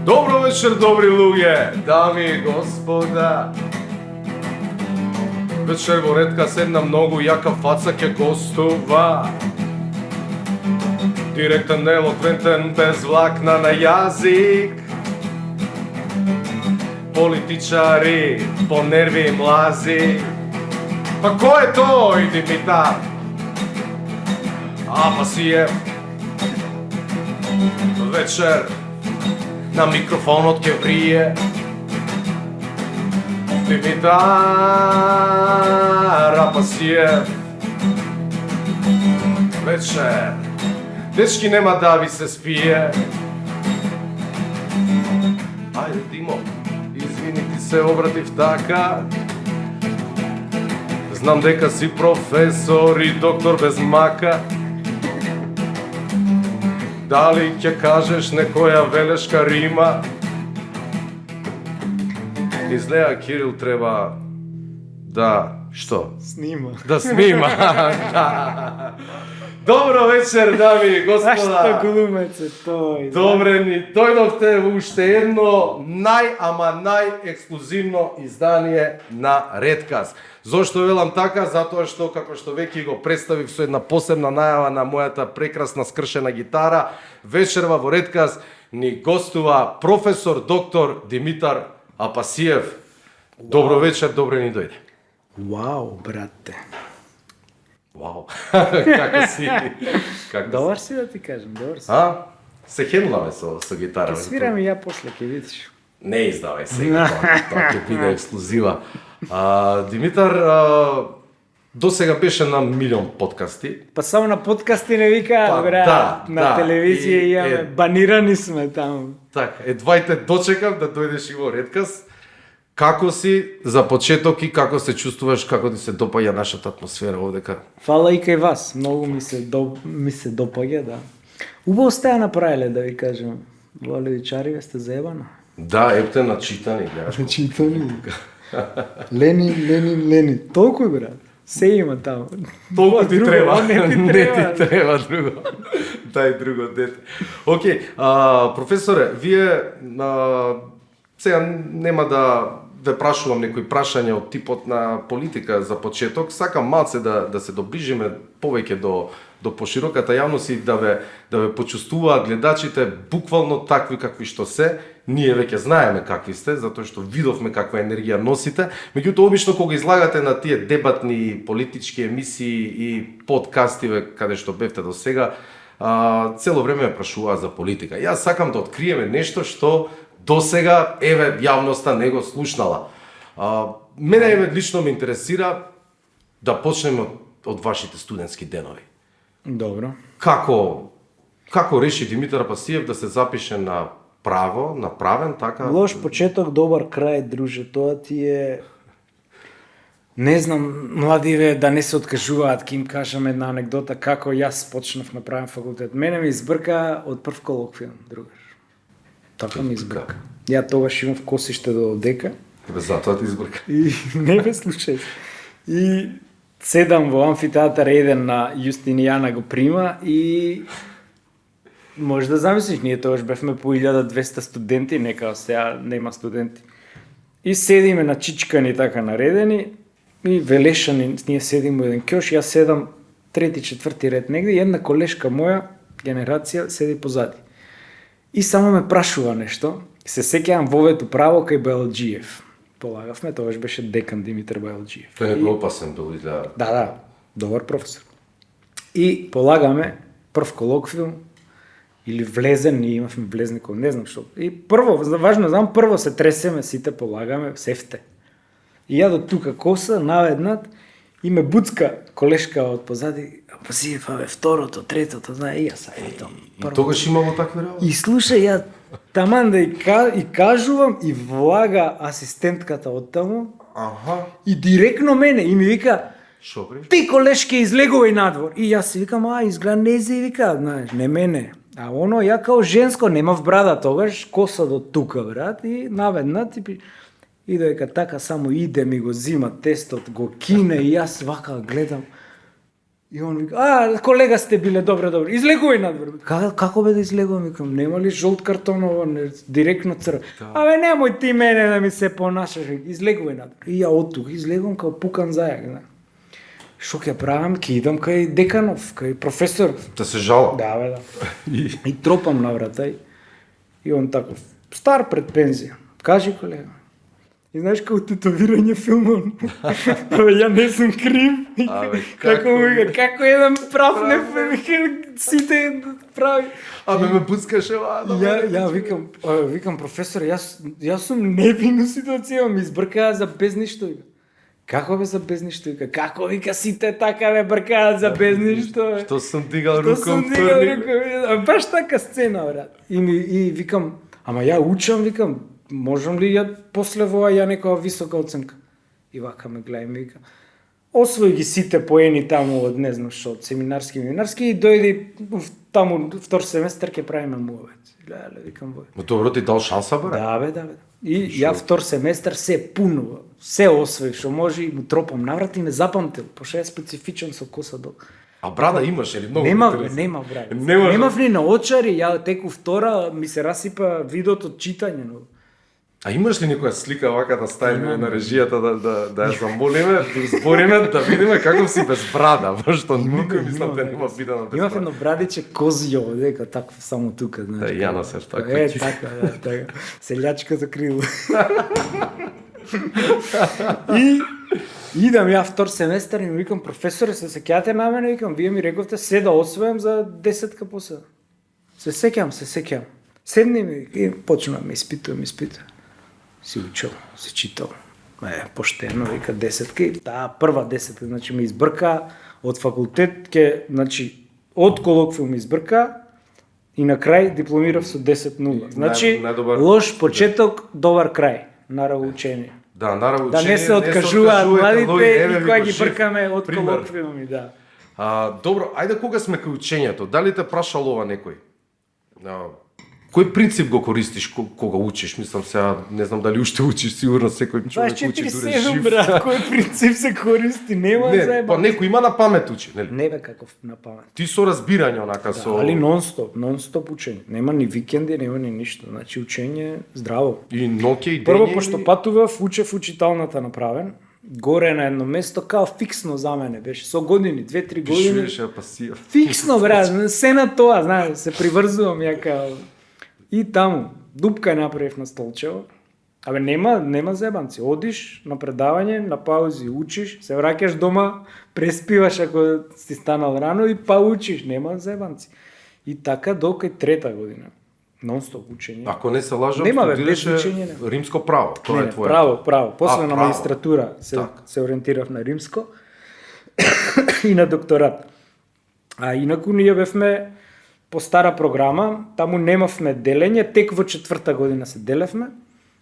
Dobro večer, dobri ljude, dami i gospoda. Večer во Redkas една многу јака фаца ќе гостува. Директен, елоквентен, без влакна на јазик. Политичари, по нерви им лази. Па кој е тој, Димитар? Апасиев. Вечер на микрофонот ќе врие. Димитар Апасиев. Вечер. Дечки, нема да ви се спие. Ајде, Димо, извини, ти се обратив така. Знам дека си професор и доктор без мака. Дали ќе кажеш некоја велешка рима? Изгледа Кирил треба да... Што? Снима. Да снима. Да. Добро вечер, дами и господа. Зашто глумец е тој? Добре ни дојдовте во уште едно најексклузивно издание на Redkas. Зошто велам така? Затоа што, како што веќе го представив со една посебна најава на мојата прекрасна скршена гитара, вечерва во Redkas ни гостува професор доктор Димитар Апасиев. Добро вечер, добре ни дојде. Вау, брате. Вау. Како си? Како Добар си да ти кажам, добар си. А? Се хендламе со гитара. Ќе свирам и ја после, ќе видиш. Не издавај сега, тоа ќе биде ексклузива. Димитар до сега беше на милион подкасти. Па само на подкасти не викаат, Па, брат. да, на да. телевизија И, имаме, банирани сме таму. Така, едва и те дочекав да дојдеш и во Redkas. Како си за почеток и како се чувствуваш, како ти се допаѓа нашата атмосфера овдека? Фала и кај вас, многу ми се допаѓа, да. Убаво сте ја направиле, да ви кажем. Во левичари сте заебано. Да, епте начитани, гледаш. Начитани. Лени. Толку, брат. Се има таму. Толку ти Друго, треба. не ти Не треба. ти треба друго. Дај друго дете. Океј, професоре, вие сега нема да прашувам некои прашања од типот на политика за почеток. Сакам малце да се доближиме повеќе до пошироката јавност и да ве почувствуваат гледачите буквално такви какви што се. Ние веќе знаеме какви сте, затоа што видовме каква енергија носите. Меѓутоа, обично кога излагате на тие дебатни политички емисии и подкастиве каде што бевте до сега, цело време ме прашуваа за политика. Јас сакам да откриеме нешто што до сега, еве, јавноста не го слушнала. Мене лично ме интересира да почнеме од вашите студентски денови. Добро. Како реши Димитар Апасиев да се запише на право, направен така? Лош почеток, добар крај, друже. Тоа ти е... Не знам, младиве да не се откажуваат, ке им кажам една анекдота како јас почнав на правен факултет. Мене ми избрка од прв колоквиум, другар. Така ми избрка. Ја тогаш имав косиште до дека. Бе, затоа ти избрка. И не бе случај. И седам во амфитеатар 1 на Јустинијана го прима и може да замислиш, ние тогаш бевме по 1200 студенти, нека сега нема студенти. И седиме на чичкани така наредени и велешани, ние седиме во еден кјош, јас седам трети, четврти ред негде и една колешка моја генерација седи позади. И само ме прашува нешто. Се сеќавам вовето право кај Бајалџиев. Полагавме, тогаш беше декан Димитар Бајалџиев. Тој не опасен бил изгледа. Да, добар професор. И полагаме прв колоквиум или влезен, ние имавме влезников, не знам што. И прво, важно знам, прво се тресеме, сите полагаме, сефте. И ја до тука коса, наведнат, и ме буцка колешка од позади, Апасиев, второто, третото, знае, и јас ајде. И тогаш имало такви работи? И слушај, ја таман да и кажувам и влага асистентката од таму. Аха. И директно мене и ми вика: Шо бре? "Ти колешке излегувај надвор." И јас си викам: изгледа незе, и вика, знаеш, не мене. А оно ја као женско немав брада тогаш, коса до тука, брат, и наведнат и дека така само иде ми го зима тестот, го кине и јас вака гледам. И он вика, колега сте биле, добре. Излегувај надвор. Како бе да излегувам? Викам, нема ли жолт картон ово, директно црв. Абе, немој ти мене да ми се понашаш, излегувај надвор. И ја од тука излегувам као пукан зајак, Шо ќе правам? Ќе идам кај деканов, кај професор. Да се жала. Да, бе, да. И тропам на врата и он таков, стар пред пензија. Кажи, колега. И знаеш како тетовирање филмон. Абе, ја не сум крив. Абе, како еден прав не сите прави. Абе, ме пускаше Ја викам професор, јас сум невинно ситуација, ми избркаа за без ништо. Како бе за без ништо? Како вика сите така бе бркаат за без ништо? Што сум дигал руком турник? Баш така сцена, брат. И викам, ама ја учам, викам, можам ли ја после воа ја некоја висока оценка? И вака ме гледа и ми вика, освои ги сите поени таму од не знам што, од семинарски и дојди таму втор семестар ќе правиме муавет. Леле, викам вој. Но добро ти дал шанса, бре? Да, бе. И ја втор семестар се пуно, се освои што може и му тропам наврат и не запамтил, пошто е специфичен со коса долг. А брада имаш или многу? Нема брада. Немав ни наочари, ја теку втора ми се расипа видот од читање, но А имаш ли некоја слика вака да ставиме на режијата да ја замолиме, да збориме, да видиме каков си без брада, пошто никој мислам да нема видено без брада. Имав едно брадиче козјо, дека така само тука, знаеш. Да, ја на се така. Така. Селјачка за крило. И идам ја втор семестар и ми викам, професоре, се сеќавате на мене, викам, вие ми рековте се да освојам за 10 после. Се сеќавам. Седни ми и почнувам ме испитувам. Си учел, се читал. Поштено, вика, 10-ки. Таа прва 10-ка, значи ме избрка од факултет, значи од колоквиум ме избрка и на крај дипломирав со 10-0. Значи, лош почеток, добар крај. Наравно учење. Да, наравно учење. Да не се откажуваат младите и кога ги бркаме од колоквиуми, да. Добро, ајде кога сме кај учењето, дали те прашал ова некој? Кој принцип го користиш кога учиш? Мислам сега, не знам дали уште учиш, сигурно секој човек учи дуре 24/7, жив. брат, кој принцип се користи, нема заеба. Па некој има на памет учи, нели? Не бе каков на памет. Ти со разбирање онака Да, со али нон-стоп учење. Нема ни викенди, нема ни ништо. Значи учење здраво. и ноќе и дење. Прво пошто патував, учев учиталната направен. Горе на едно место као фиксно за мене беше со години, 2-3 години. Пишуваше пасија. Фиксно брат, се на тоа, знаеш, се приврзувам ја као. И таму дупка направив на столчево. Абе нема зебанци. Одиш на предавање, на паузи учиш, се враќаш дома, преспиваш ако си станал рано и па учиш, нема зебанци. И така до кај трета година. Нон-стоп учење. Ако не се лажам, Нема, бе, без студираше учење римско право. Тоа е твое. Право. После на право. магистратура се ориентирав на римско и на докторат. А инаку ние бевме по стара програма, таму немавме делење, тек во четврта година се делевме.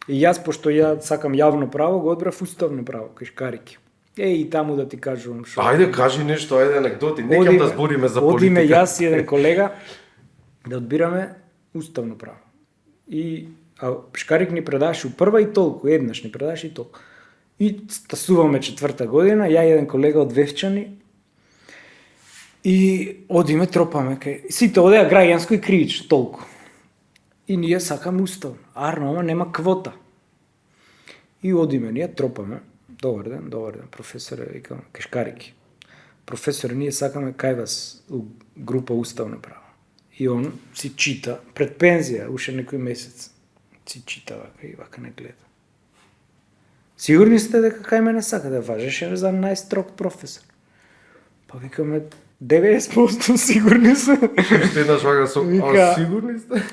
И јас, пошто ја сакам јавно право, го одбрав уставно право, кај Шкарики. И таму да ти кажувам шо. Ајде, кажи нешто, ајде анекдоти. Некам да збориме за политика. Одиме јас и еден колега да одбираме уставно право. И Шкарик ни предаваше у прва и толку, еднаш ни предаваше и толку. И стасуваме четврта година, ја и еден колега од Вевчани, и одиме тропаме кај. Сите одеа граѓанско и кривично, толку. И ние сакаме уставно. Арно, ама нема квота. И одиме, ние тропаме. Добар ден, професоре, викам, кај Шкарики. Професоре, ние сакаме кај вас у група уставно право. И он си чита, пред пензија, уште некој месец. Си чита вака и вака не гледа. Сигурни сте дека кај мене сака да важеше за најстрог професор? Па викаме, 90% сигурни се. Еднаш вака со, сигурни сте?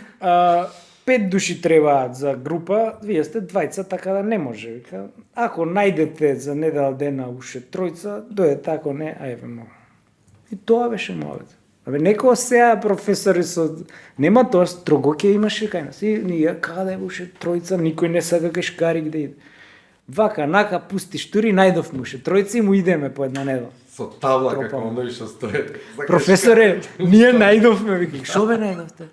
5 души требаат за група, вие сте двајца, така да не може. Вика, ако најдете за недела дена уште тројца, дојдете, ако не, ајде мога. И тоа беше мовет. Абе, некоја сега професори со... Нема тоа, строго ќе имаше кај нас. И ние, каде уште тројца, никој не сака кај Шкарик да иде. Вака, нака, пусти штури, најдов му уште тројца и му идеме по една недела. Со табла како оној што стои. Професоре, ние најдовме, вика, шо бе најдовте?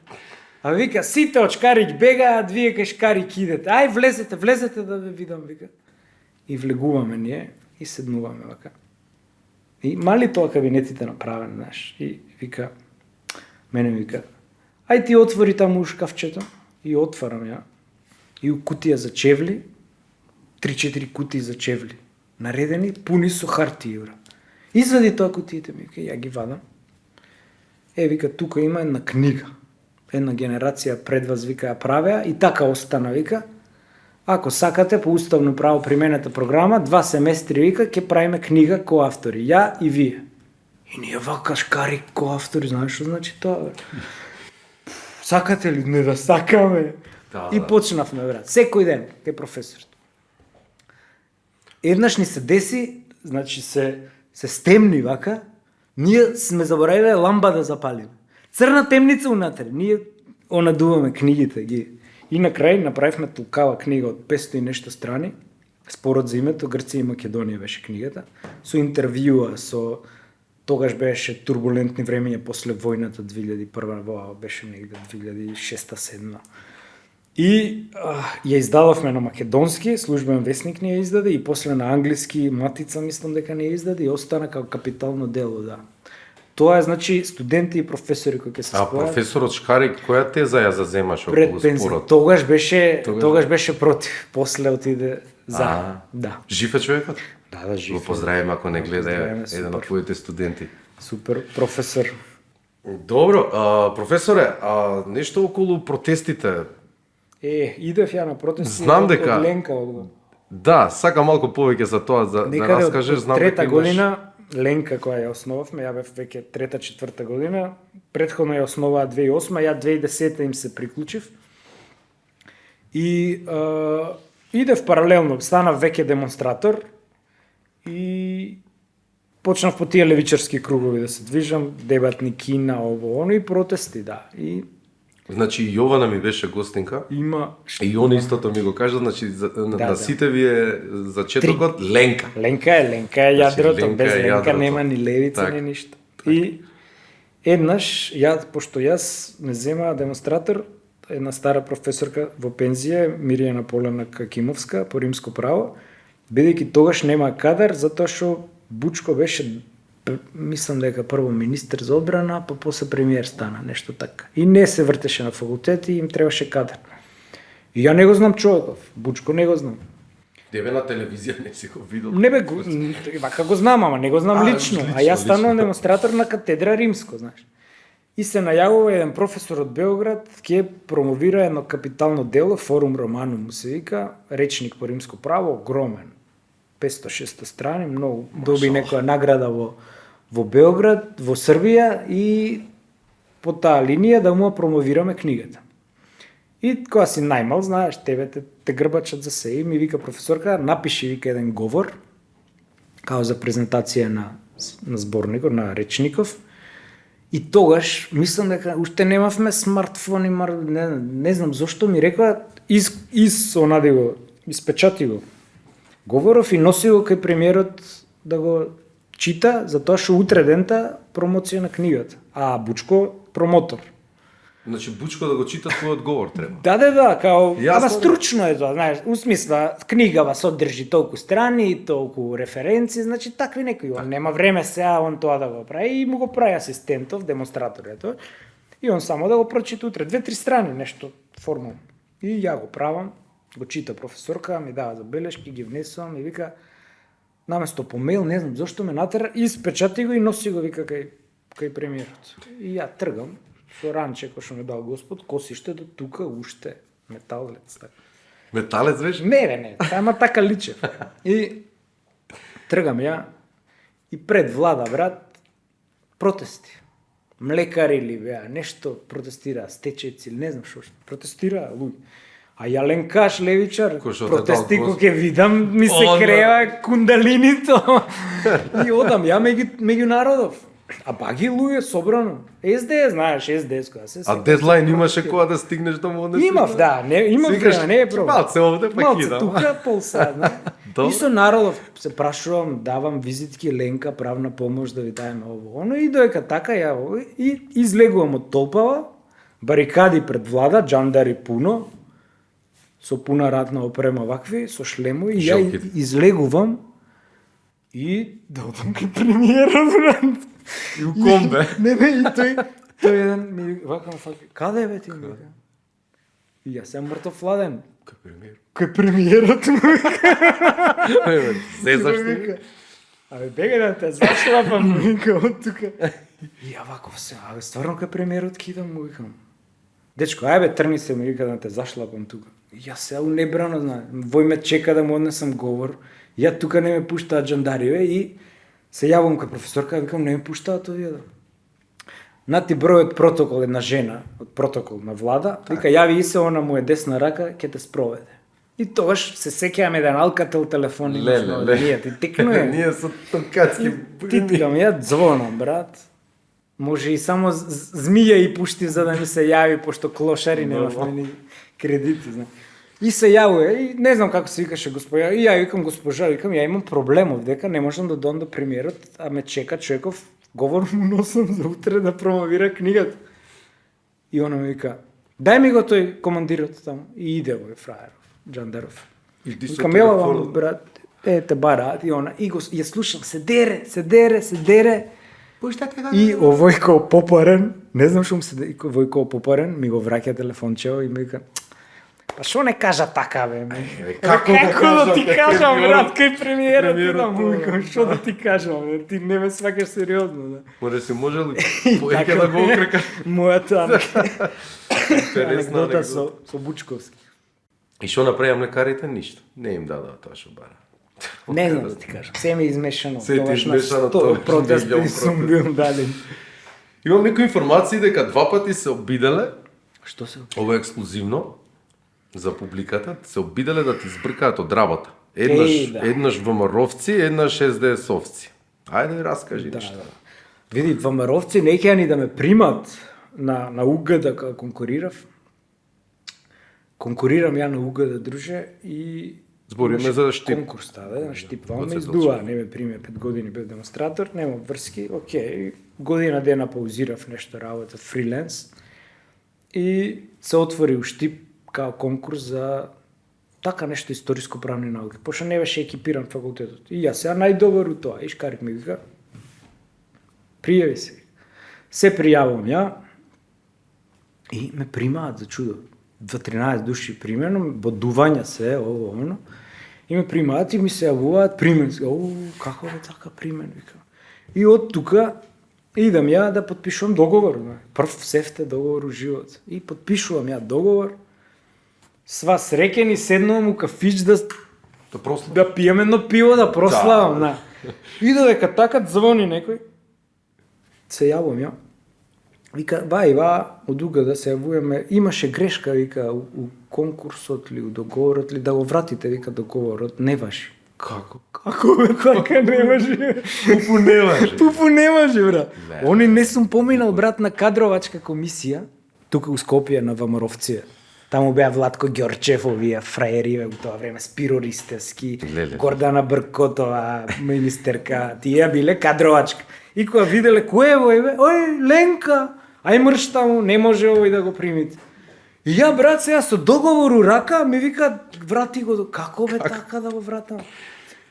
А вика, сите од Шкарик бегаат, вие кај Шкарик идете. Ај, влезете да ве видам, вика. И влегуваме ние и седнуваме вака. И мали тоа кабинетите направен, знаеш. И вика, мене вика, ај ти отвори таму шкафчето. И отварам ја. И у кутија за чевли, 3-4 кутии за чевли, наредени, пуни со хартија, бра. Извади тоа кутиите, ми вика, ја ги вадам. Вика, тука има една книга. Една генерација пред вас, вика, ја правеа и така остана, вика. Ако сакате по уставно право примената програма, 2 семестри, вика, ќе правиме книга ко автори, ја и вие. И ние вака шкари ко автори, знаеш што значи тоа, бе? Сакате ли? Не да сакаме. Да, и почнавме, брат, секој ден кај професорот. Еднаш ни се деси, значи се стемни вака, ние сме заборавиле ламба да запалиме. Црна темница унатре, ние онадуваме книгите ги. И на крај направивме толкава книга од 500 и нешто страни, спорот за името, Грција и Македонија беше книгата, со интервјуа, со тогаш беше турбулентни времења после војната 2001, во беше негде 2006-2007. И ја издававме на македонски, службен весник ни ја издаде, и после на англиски Матица, мислам дека не ја издаде, и остана како капитално дело, да. Тоа е, значи, студенти и професори кои ќе се спојат. А професорот Шкари, која теза ја заземаше пред околу пензија? спорот? Тогаш беше против, после отиде за. Да. Жив е човекот? Да, жив. Го поздравиме ако не гледа Поздравиме, еден од твоите студенти. Супер професор. Добро, професоре, нешто околу протестите. Идев ја на протести. Знам од дека- Ленка одго. Да, сакам малку повеќе за тоа, да Некаде раскажеш, од знам трета дека имаш... година, Ленка која ја основавме, ја бев веќе трета-четврта година, предходно ја основаа 2008, ја 2010 им се приклучив. И идев паралелно, станав веќе демонстратор и почнав по тие левичарски кругови да се движам, дебатни кина, ово, оно и протести, да. И Значи, Јована ми беше гостинка. има... И он истото ми го кажа, значи, на Да. сите вие за четокот, Ленка. Ленка е јадрото, Ленка без е Ленка јадрото. нема ни левица, Така. ни ништо. И еднаш, пошто јас ме зема демонстратор, една стара професорка во пензија, Миријана Полена Какимовска, по римско право, бидејќи тогаш нема кадар, затоа што Бучко беше, мислам дека прво министер за одбрана, па после премиер стана, нешто така. И не се вртеше на факултет и им требаше кадар. И ја не го знам човеков, Бучко не го знам. Тебе на телевизија не си го видел. Не бе, вака го знам, ама не го знам лично. А јас станувам лично. демонстратор на катедра Римско, знаеш. И се најавува еден професор од Белград, ќе промовира едно капитално дело, Форум Романум му се вика, речник по римско право, огромен. 500-600 страни, многу. Доби некоја награда во Белград, во Србија и по таа линија да му промовираме книгата. И кога си најмал, знаеш, тебе те грбачат за се и ми вика професорка, напиши вика еден говор, као за презентација на зборникот, на речников. И тогаш, мислам дека уште немавме смартфони, не знам зошто ми рекоа, онади го, испечати го. Говоров и носи го кај премиерот да го чита, затоа што утре дента промоција на книгата. А Бучко промотор. Значи, Бучко да го чита твојот говор треба. Да, као, Јасно. ама стручно е тоа, знаеш, усмисла, книгава содржи толку страни, толку референци, значи такви некои, он нема време сега он тоа да го прави и му го прави асистентов, демонстратор е тоа. И он само да го прочита утре, 2-3 страни, нешто формално. И ја го правам, го чита професорка, ми дава забелешки, ги внесувам и вика, наместо по мејл, не знам зошто ме натера, испечати го и носи го, вика, кај премиерот. И ја тргам, со ранче кој што ме дал Господ, косиште до тука уште металец. Така. Металец беше? Не, ама така личев. И тргам ја и пред влада, брат, протести. Млекари ли беа, нешто протестираа, стечајци, не знам што, протестираа луѓе. А ја ленкаш левичар, Кој што те протести дал кој ќе видам, ми се Одма. крева кундалинито. И одам ја меѓу народов. А баги луѓе собрано. СДС, знаеш, СДС која се. А дедлайн имаше кога да стигнеш до мода? Имав, да, имав време, не е проблем. Малце овде па Малце кидам. тука, пол сат, Добро. И со народов се прашувам, давам визитки, Ленка, правна помош да ви дајме ово. Оно и доека така ја и излегувам од толпава, барикади пред влада, джандари пуно, со пуна ратна опрема вакви, со шлемови, и ја Желките. излегувам И да одам кај премиерот, брат. И у комбе. Не, и тој еден ми вака каде бе ти ми вика? И јас сам мртов ладен. Кај премиер. Кај премиерот му вика. Зезаш Ми ти? вика, абе бега да те зашлапам, му вика од тука. И ја вако се, абе стварно кај премиерот кидам, му викам. Дечко, ајде тргни се, ми вика да те зашлапам тука. И јас се унебрано знае. Вој ме чека да му однесам говор. Ја тука не ме пуштаат жандариве и се јавам кај професорка, викам не ме пуштаат овие да. На ти бројот протокол една жена, од протокол на влада, вика јави и се, она му е десна рака, ќе те спроведе. И тогаш се сеќавам еден алкател телефон и ние ти тикну е. Ние со тонкацки Титкам, ја звонам, брат. Може и само змија и пушти за да ми се јави, пошто клошари немавме ни кредити, знам. И се јавува, и не знам како се викаше госпожа, и ја викам госпожа, викам, ја имам проблем овдека, не можам да дојдам до премиерот, а ме чека човеков, говор му носам за утре да промовира книгата. И она ми вика, дај ми го тој командирот таму. И иде овој фраер, Джандаров. Викам, ела вам, брат, те бараат, и она, и ја слушам, се дере, и овој као попарен, не знам што му се овој као попарен, ми го враќа телефончево и ми вика, па шо не кажа така, бе? Како да ти кажам, брат, кај премиерот идам, му викам, шо да ти кажам, бе? Ти не ме свакаш сериозно, да. Море се може ли поеќе да го окрека? Мојата Интересна анекдота со Бучковски. И што направија млекарите? Ништо. Не им дадоа тоа што бара. Не знам да ти кажам, се ми измешано. Се ти измешано, тоа тоа протест милион и сум бил дали. Имам некои информации дека 2 пати се обиделе, Што се? ова е ексклузивно за публиката, се обиделе да ти избркаат од работа. Еднаш ВМРО-вци, еднаш СДС-овци. Ајде, раскажи нешто. Види, ВМРО-вци не ќе ни да ме примат на УГД кога конкурирав. Конкурирам ја на УГД, друже, и Збориме за штип. конкурс, да, штип, ме издува, не ме приме 5 години бев демонстратор, нема врски, окей, година дена паузирав нешто работа, фриленс, и се отвори у штип као конкурс за така нешто историско правни науки, пошто не беше екипиран факултетот. И јас сега најдобар у тоа, и шкарик ми вика, пријави се. Се пријавам ја, и ме примаат за чудо. 13 души примерно, бодувања се, ово, оно, и ме примаат и ми се јавуваат примен. Како бе така примен, викам. И од тука идам ја да подпишувам договор. Прв сефте договор у живот. И подпишувам ја договор. Сва среќени седнувам у кафич да пијам едно пиво, да прославам. Да. И додека така звони некој, се јавувам ја. Вика, од УГД се јавуваме, имаше грешка, вика, у конкурсот ли, у договорот ли, да го вратите, вика, договорот, не важи. Како? Како бе, така не важи? Пупу не важи. Пупу не важи, брат. Они не сум поминал, брат, на кадровачка комисија, тука у Скопје на ВМРО-вци. Таму беа Владко Ѓорчев, овие фраери у тоа време, Спиро Ристевски, Гордана Бркотова, министерка, тие биле кадровачка. И кога виделе кој е овој бе, Ленка, ај мрш таму, не може овој да го примите. И ја, брат, сега со договор у рака, ми вика, врати го, како бе така да го вратам?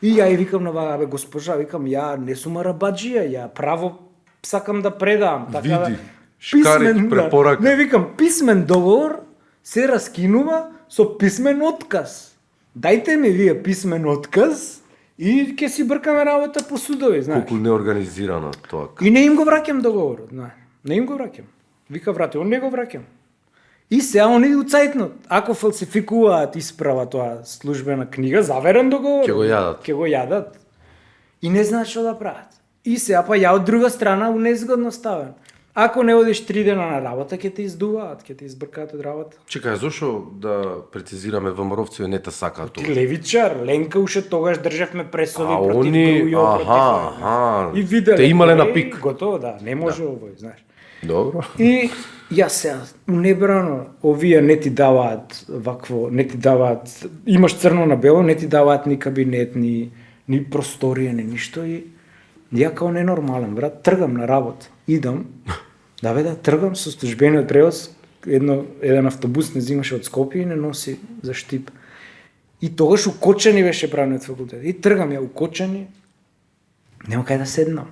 И ја и викам на бе, госпожа, викам, ја не сум арабаджија, ја право сакам да предам. Така Види, да, шкарик препорака. Не, викам, писмен договор се раскинува со писмен отказ. Дајте ми вие писмен отказ и ќе си бркаме работа по судови, знаеш. Колку неорганизирано тоа. И не им го враќам договорот, знаеш. Не им го враќам. Вика, врати, он не го враќам. И сега они уцајтнат. Ако фалсификуваат исправа тоа службена книга, заверен договор. Ќе го јадат. И не знаат што да прават. И сега па ја од друга страна унезгодно ставен. Ако не одиш 3 дена на работа, ќе те издуваат, ќе те избркаат од работа. Чекај, зошто да прецизираме ВМРО-вци не те сакаат тоа? Левичар, Ленка уште тогаш државме пресови против Грујо, против. И виделе. Те имале на пик. Готово, да, не може овој, знаеш. Добро. И јас сега небрано, овие не ти даваат вакво, не ти даваат, имаш црно на бело, не ти даваат ни кабинет, ни просторија, ни ништо и ја као ненормален, брат, тргам на работа, идам, тргам со службениот превоз, еден автобус не взимаше од Скопје и не носи за Штип. И тогаш у Кочани беше правниот факултет. И тргам ја у Кочани Нема кај да седнам.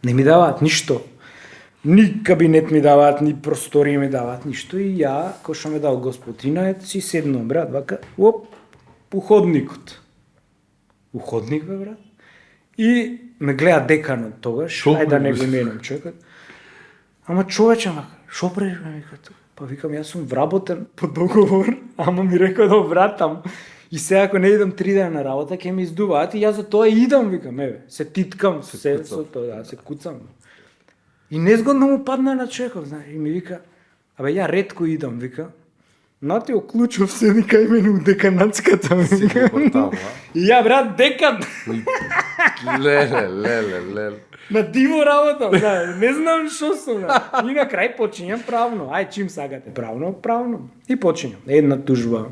Не ми даваат ништо. Ни кабинет ми даваат, ни просторија ми даваат, ништо. И ја, кој што ме дал Господина, ето си седнам, брат, вака, оп, у ходникот. У ходник, бе, брат. И ме гледа деканот тогаш, ајде да не го именам човекот. Ама човече, шо правиш, ме вика тука? Па викам, јас сум вработен по договор, ама ми рекол да вратам. И сега ако не идам 3 дена на работа, ќе ми издуваат и јас за тоа идам, викам, еве, се титкам, се тоа, се куцам. И незгодно му падна на човеков, знаеш, и ми вика, абе ја ретко идам, вика. Натио Клучов седи кај мене у деканатската, вика. И ја, брат, декан. Леле. На диво работа, да, не знам шо сум. И на крај почињам правно. Ај, чим сагате? Правно. И почињам. Една тужба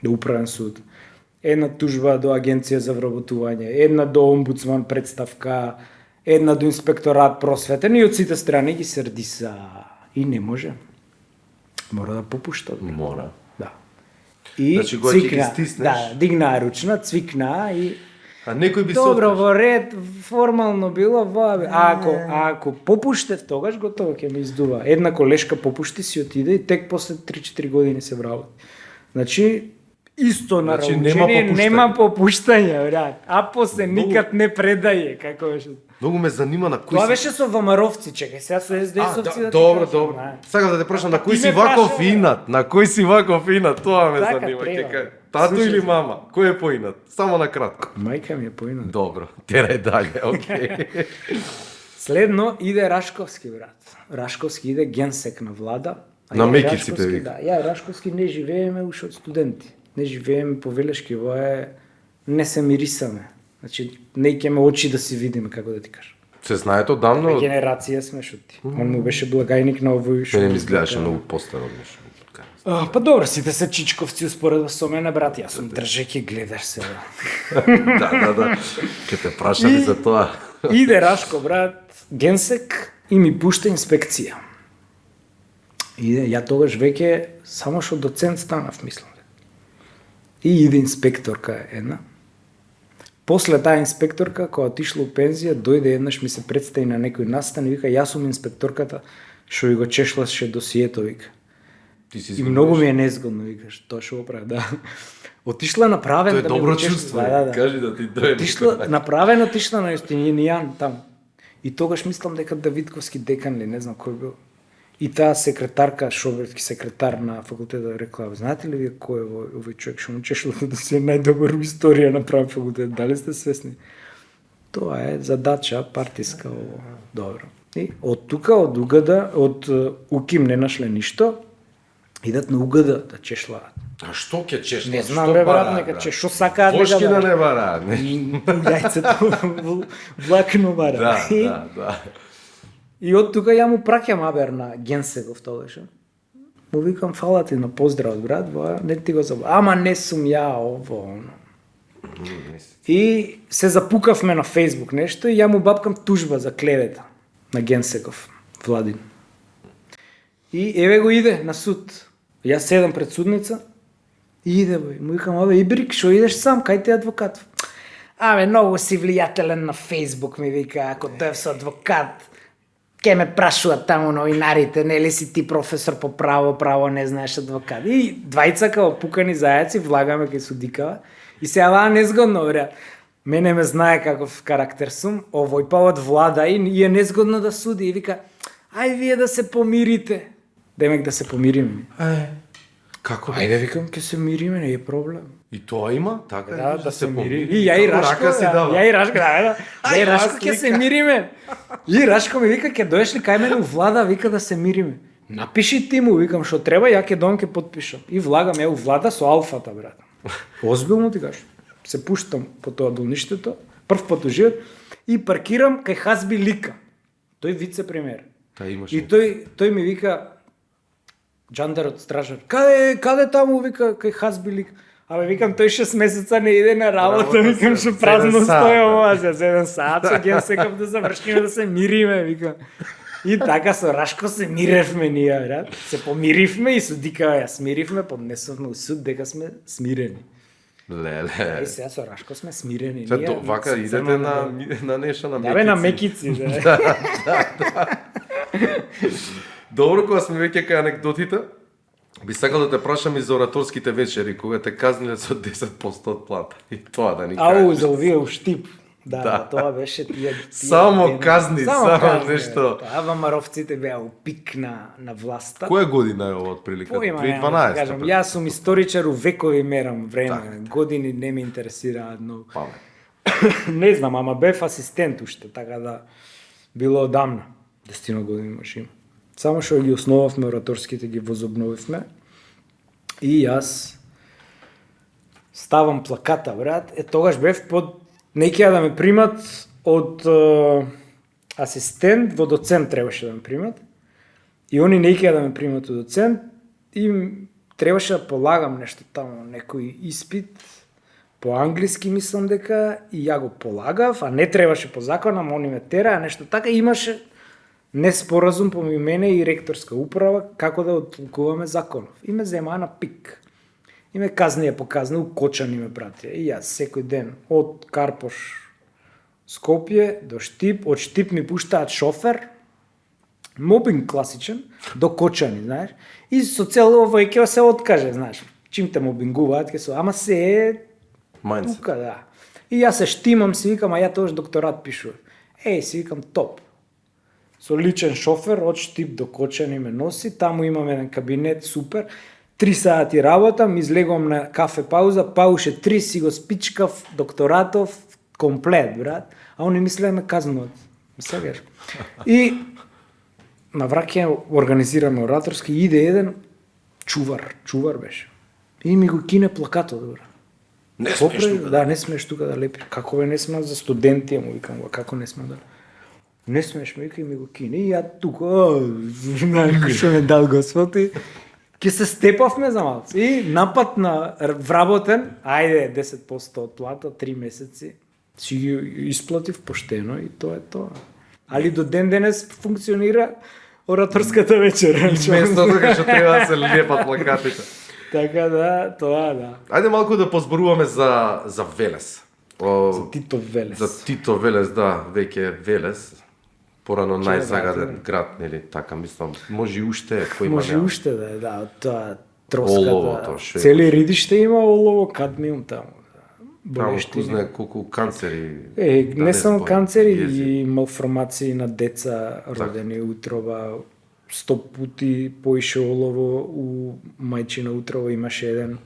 до управен суд, една тужба до агенција за вработување, една до омбудсман представка, една до инспекторат просветен и од сите страни ги сердиса. И не може. Мора да попушта. Мора. Да. И значи, кога ќе ги цвикна, стиснеш? да, дигна ручна, цвикна и А некој би добро, во ред, формално било, ако попуштев, тогаш готово ќе ме издува. Една колешка попушти си отиде и тек после 3-4 години се вработи. Значи, исто на раучење, нема попуштање, брат. А после никад не предаje, како беше. Многу ме занима на кој Тоа беше со ВМРО-вци, чекај, сега со СДС-овци да ти добро. кажам. Сакам да те прашам на Ти кој си ме ваков прашал, инат? На кој си ваков инат? Тоа ме Така занима. треба. Ќе тату Слушај. или мама? Кој е поинат? Само на кратко. Мајка ми е поинат. Добро, терај дале, окей. Следно иде Рашковски, брат. Рашковски иде генсек на влада. А На ја и мекиците, Рашковски, вика. Да, ја и Рашковски не живееме уште од студенти. Не живееме по Велешки, ова е не се мирисаме. Значи, не ќе ме очи да си видиме, како да ти кажам. Се знаете одамно? Генерација сме шо ти. Он му беше благајник на овој шо. Мене ми изгледаше многу постар од нешто. Па добро, сите се чичковци успоредба со мене, брат. Јас сум држек и гледаш се. Да. Ке те прашали за тоа. Иде Рашко, брат, генсек и ми пушта инспекција. Иде, ја тогаш веќе само што доцент станав, мислам. И иде инспекторка една. После таа инспекторка, кога отишла у пензија, дојде еднаш ми се представи на некој настан и вика, јас сум инспекторката што и го чешлаше досието, вика. И многу ми е незгодно, викаш, тоа што го прави, да. Отишла направен Тоа е да ми добро го чешла. чувство, Да. кажи да ти дојде. Отишла направено, отишла на Јустинијан там. И тогаш мислам дека Давидковски декан ли, не знам кој бил. И таа секретарка, шобертски секретар на факултетот рекла, знаете ли вие кој е овој човек што му чешло да се најдобар у историја на правен факултет, дали сте свесни? Тоа е задача партиска ово. Добро. И од тука, од УГД, од УКИМ не нашле ништо, идат на УГД да чешлаат. А што ќе чеш? Не знам бе брат, нека че што сакаат Фошки да бараат? не бараат. Јајцето влакно бара. Да. И од тука ја му праќам абер на Генсеков тогаш. Му викам фала ти на поздрав брат, не ти го забав. Ама не сум ја ово, оно. И се запукавме на Фейсбук нешто и ја му бабкам тужба за клевета на Генсеков, Владин. И еве го иде на суд. Јас седам пред судница и иде бе. Му викам, абе Ибрик, шо идеш сам, кај ти адвокат? Абе, многу си влијателен на Фейсбук, ми вика, ако дојав со адвокат, ке ме прашуваат таму новинарите, нели си ти професор по право не знаеш адвокат. И двајца као пукани зајаци влагаме кај судикава. И се ава незгодно, бре. Мене ме знае каков карактер сум, овој па од влада и е незгодно да суди и вика, ај вие да се помирите. Демек да се помириме. Како? Ајде викам, ќе се мириме, не е проблем. И тоа има? Така Да се мири. помири. И ја и Рашко, Рака си дава. ја и Рашко, да. Ја и Рашко ќе се мириме. И Рашко ми вика, ќе доеш ли кај мене у влада, вика да се мириме. Напиши ти му, викам, што треба, ја ќе дом ќе потпишам. И влагам ја у влада со алфата, брат. Озбилно ти кажам. Се пуштам по тоа долништето, прв пат у живот, и паркирам кај Хазби Лика. Тој вице-премиер. Та имаш. И тој ми вика, джандарот стражар, каде таму, вика, кај Хазби Лика. Абе, викам, тој 6 месеца не иде на работа, викам, што празно стои ова, за 7 саат, со Генсеков да завршиме, да се мириме, викам. И така со Рашко се миревме ние, брат. Се помиривме и судикава ја смиривме, поднесовме у суд дека сме смирени. Леле. сега со Рашко сме смирени. Сега ние, вака со идете Црно на нешто на Да бе, на мекици. мекици, да. Добро, кога сме веќе кај анекдотите, би сакал да те прашам и за ораторските вечери, кога те казниле со 10% од плата. И тоа да ни Ау, кажеш. за овие уштип. Да. Да, тоа беше тие Само дена. казни, само нешто. Да, ВМРО-вците беа у пик на власта. Која година е ова отприлика? Поима нема да 2012. кажам. Јас сум историчар, у векови мерам време. Години не ме интересираат многу. Па, Не знам, ама бев асистент уште, така да било одамна. 10 години имаш има. Само што ги основавме ораторските, ги возобновивме. И јас ставам плаката, брат. Тогаш бев под некија да ме примат од асистент во доцент требаше да ме примат. И они некија да ме примат од доцент и требаше да полагам нешто таму, некој испит по англиски мислам дека и ја го полагав, а не требаше по закон, ама они ме тераа нешто така, имаше неспоразум помеѓу мене и ректорска управа како да оттолкуваме законов. И ме земаа на пик. И ме казнија по казна, у Кочани ме пратија. И јас секој ден од Карпош Скопје до Штип, од Штип ми пуштаат шофер, мобинг класичен, до Кочани, знаеш. И со цел овој ќе се откаже, знаеш. Чим те мобингуваат, ќе се, ама се е Мајнце. тука, да. И јас се штимам, си викам, а ја тоаш докторат пишував. Си викам, топ. Со личен шофер од Штип до Кочани ме носи, таму имам еден кабинет, супер. 3 сати работам, излегувам на кафе пауза, пауше 3 си го спичкав, докторатов, комплет, брат. А они мислеа да ме казнуват. Сегаш. И на враќање организираме ораторски, иде еден чувар беше. И ми го кине плакатот, брат. Не смеш тука. Да, не смеш тука да лепи. Како бе не смеш за студенти, му викам го, како не смеш да... Не смеш, ме вика и ми го кине. И ја тука, знаеш што ме дал Господ и ќе се степавме за малце. И напад на вработен, ајде 10% од плата, 3 месеци, си ги исплатив поштено и тоа е тоа. Али до ден денес функционира ораторската вечера. Местото кај што треба да се лепат плакатите. Така да, тоа да. Ајде малку да позборуваме за Велес. Тито Велес. За Тито Велес, да, веќе Велес. Порано да, најзагаден град, нели, така мислам. Може и уште, кој има Може нема. уште да е, да, тоа Оловото, троската. шо е. Цели ридиште има олово, кадмиум таму. Таму Болештини. знае колку канцери. Не да само зборим, канцери јези. и малформации на деца родени утроба. 100 пути поише олово у мајчина утрова. Имаше еден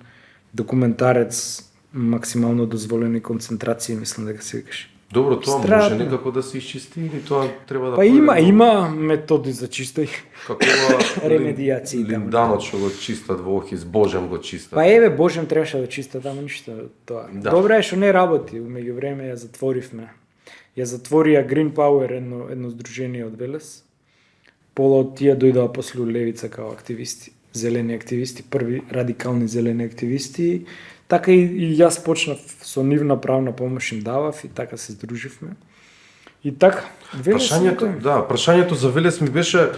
документарец максимално дозволени концентрации, мислам дека се викаше. Добро, тоа може Стратно. некако да се исчисти или тоа треба да Па има методи за чистој. какова ремедијации таму. Линданот што го чистат во Охис, Божем го чистат. Па еве, Божем требаше да чиста таму ништо тоа. Да. Добре е што не работи, меѓу време ја затворивме. Ја затворија Green Power, едно здружение од Велес. Пола од тие дојдоа после левица као активисти, зелени активисти, први радикални зелени активисти. Така и јас почнав со нивна правна помош им давав и така се здруживме. И така, Велес Прашањето за Велес ми беше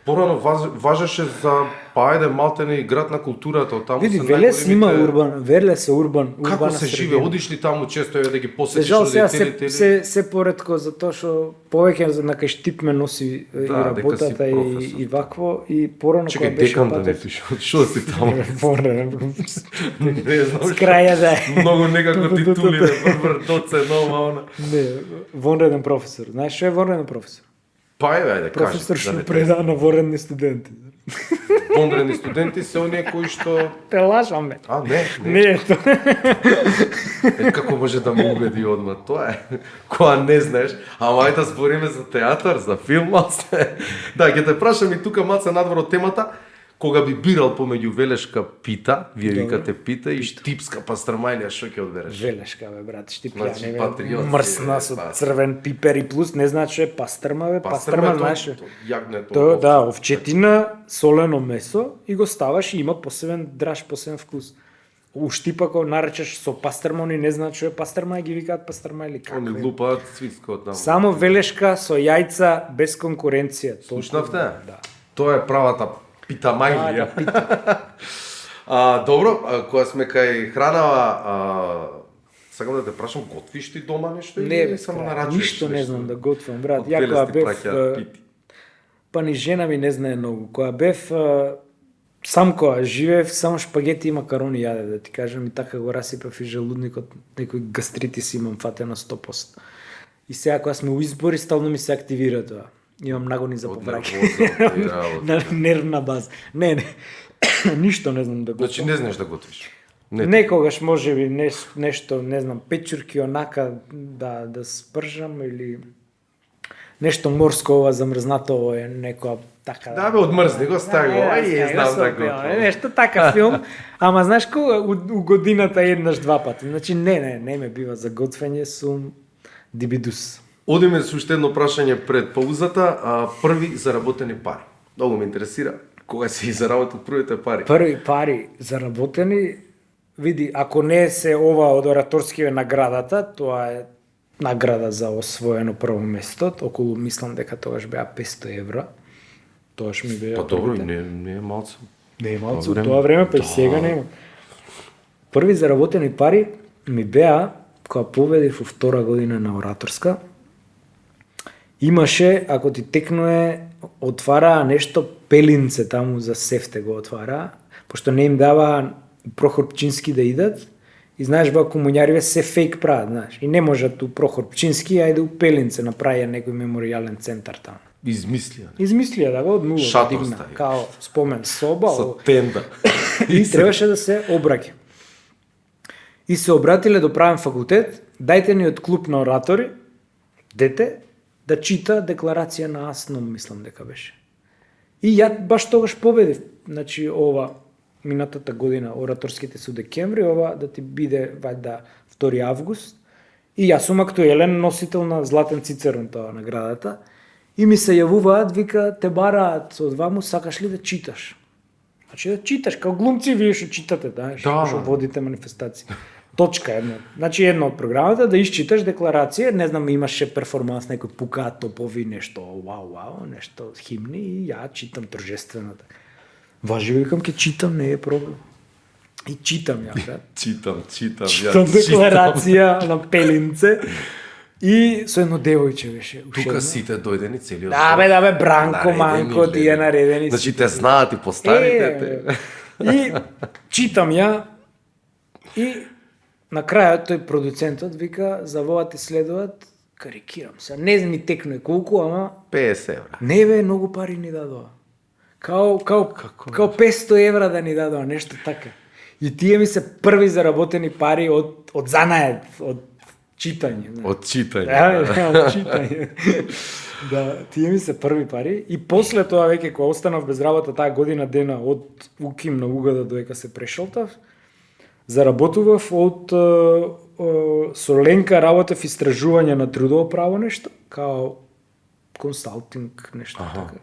порано важеше за ајде малтене и град на културата, од таму Види, се Велес има најголемите- урбан, Велес е урбана Како се живе? средина. Одиш ли таму често да ги За посетиш жал сега родителите? се поредко затоа што повеќе на кај Штип ме носи и дека си работата професор. и вакво и порано Чекај, кога беше декан да не патот. пише. Што си таму? Не знам. С краја да е. Многу некако титули, врвр, доцент, ова, она. Не, вонреден професор. Знаеш што е вонреден професор? Па еве, ајде, кажи. Професор што предава на вонредни студенти. Вонредни студенти се оние кои што... Те лажаме. А, не. Не е тоа. Како може да ме убеди одма? Тоа е. Кога не знаеш, ама ајде да збориме за театар, за филм, малце. Да, ќе те прашам и тука малце надвор од темата. Кога би бирал помеѓу Велешка пита, вие Добре. викате пита и Штипска пастрамајлија, што ќе одбереш? Велешка бе брат, Значи, Штипјане патриот си, мрсна бе, со па. црвен пипер и плюс не знаеш што е пастрма бе, пастрма знаеш. Јагнето. Тоа да, овчетина, солено месо и го ставаш и има посебен драж, посебен вкус. У Штип ако наречеш со пастрма, они не знаат што е пастрма и ги викаат пастрма или како. Они лупаат свиска од таму. Само Велешка со јајца без конкуренција. Слушнавте? Да. Тоа е правата питамајлија. Да, пита. Добро, кога сме кај хранава, сакам да те прашам, готвиш ти дома нешто Не, или бе, само крале, нарачуваш ништо не знам да готвам, брат. Од Ја Велес кога ти бев, праќаат пити. па ни жена ми не знае многу. Кога бев, сам кога живеев, само шпагети и макарони јаде, да ти кажам, и така го расипав и желудникот, некој гастритис имам фатено 100%. И сега кога сме у избори, стално ми се активира тоа. Имам нагони за Од повраќање. нервоза, од тие работи. На нервна база. Не, ништо не знам да готвам. Значи не знаеш да готвиш. Не. Некогаш може би нешто, не знам, печурки онака да спржам или нешто морско, ова замрзнато е некоја така. Да бе, одмрзни го, стави го, знам да го. Нешто така филм, ама знаеш кога у годината еднаш-два пати. Значи не ме бива за готвење, сум дибидус. Одиме со уште едно прашање пред паузата, први заработени пари. Многу ме интересира кога си заработил првите пари. Први пари заработени, види, ако не се ова од ораторскиве наградата, тоа е награда за освоено прво место, околу, мислам дека тогаш беа 500 евра. Тогаш ми беа. Па добро, не е малце. Не е малце, Тоа од тоа време, па и сега нема. Први заработени пари ми беа, кога победив во втора година на ораторска, имаше, ако ти текнуе, отвараа нешто пелинце таму за сефте го отвараа, пошто не им дава Прохор Пчински да идат, и знаеш, во комуњариве се фейк прават, знаеш, и не можат у Прохор Пчински, ајде у Пелинце направија некој меморијален центар таму. Измислија. Измислија да го од нула Шатор дигна, стави. као спомен соба, Со тенда. и требаше да се обраќа. И се обратиле до правен факултет, дајте ни од клуб на оратори, дете, да чита декларација на АСНОМ, мислам дека беше. И ја баш тогаш победив. Значи, ова, минатата година, ораторските се у декември, ова да ти биде, вајда, 2 август. И јас сум актуелен носител на Златен Цицерон, тоа наградата. И ми се јавуваат, вика, те бараат од ваму, сакаш ли да читаш? Значи да читаш, као глумци вие што читате, да, што водите манифестации. Точка една. Значи една од програмата да исчиташ декларација, не знам, имаше перформанс, некој пукаат топови, нешто вау, нешто химни и ја читам торжествената. Важи викам ке читам, не е проблем. И читам ја, брат. Читам. Читам декларација на Пелинце и со едно девојче беше. Тука сите дојдени целиот. Да бе, Бранко, Манко, тие наредени. Значи те знаат и постарите. И читам ја и на крајот тој продуцентот вика, за ова те следуваат, карикирам се, не знам ни текно колку, ама 50 евра. не бе, многу пари ни дадоа. Као 500 евра да ни дадоа, нешто така. И тие ми се први заработени пари од занает, од читање. Од читање. Да, од читање. Да, тие ми се први пари. И после тоа веќе кога останав без работа таа година дена од Уким на Угада додека се прешолтав, заработував со Ленка работев истражување на трудово право нешто, као консалтинг нешто така.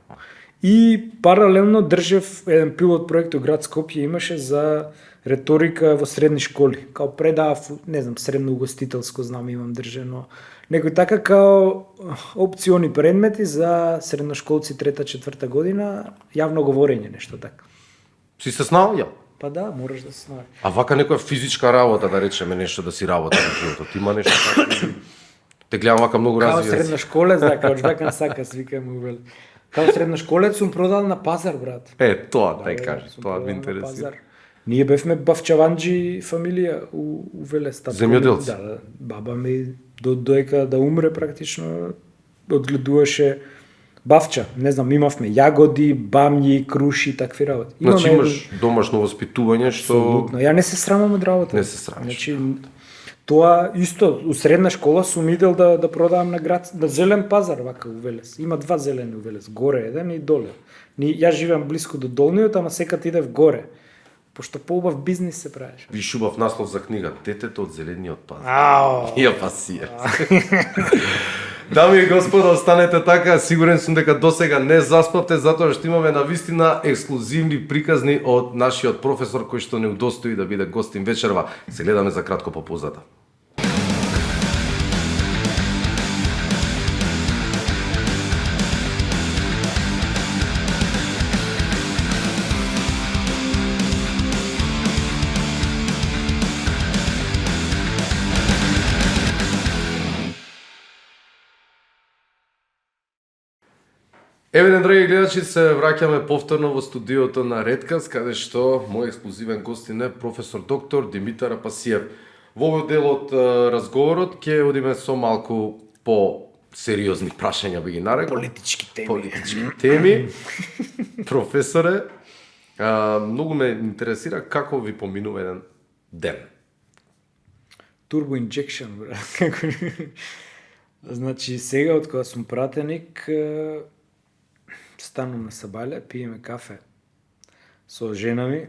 И паралелно држев еден пилот проект у град Скопје, имаше за реторика во средни школи. Као предавав, не знам, средно угостителско знам имам држено. Некој така као опциони предмети за средношколци 3-4 година, јавно говорење, нешто така. Си се снаоѓа? Па да, мораш да се снаоѓаш. А вака некоја физичка работа, да речеме нешто да си работа во животот. Има нешто така? Те гледам вака многу Као развиен. средношколец, да, као жвекан сака, свикам увел. Као средношколец сум продал на пазар, брат. Тоа тај кажи, тоа ме интересира. Ние бевме бавчаванџи фамилија у Велес. Земјоделци. Да, баба ми додека да умре практично одгледуваше бавча. Не знам, имавме јагоди, бамји, круши, такви работи. Значи имаш домашно воспитување што Апсолутно. Ја не се срамам од работа. Не се срамиш. Значи, тоа исто, у средна школа сум идел да продавам на град, да зелен пазар вака у Велес. Има 2 зелени у Велес, горе еден и доле. Јас живеам блиску до долниот, ама секад идев горе. Пошто поубав бизнис се правиш. виш убав наслов за книга Детето од зелениот пазар. Ао! Ја пасија. Дами и господа, останете така, сигурен сум дека досега не заспавте затоа што имаме навистина ексклузивни приказни од нашиот професор кој што не удостои да биде гостин вечерва. Се гледаме за кратко по паузата. Еве, драги гледачи, се враќаме повторно во студиото на Редкаст, каде што мој ексклузивен гостин е професор доктор Димитар Апасиев. Во овој дел од разговорот ќе одиме со малку по сериозни прашања, би ги нарекол. Политички теми. Политички теми. Професоре, многу ме интересира како ви поминува еден ден. Turbo injection, брат. Значи, сега, од кога сум пратеник, станувам на сабаља, пиеме кафе со жена ми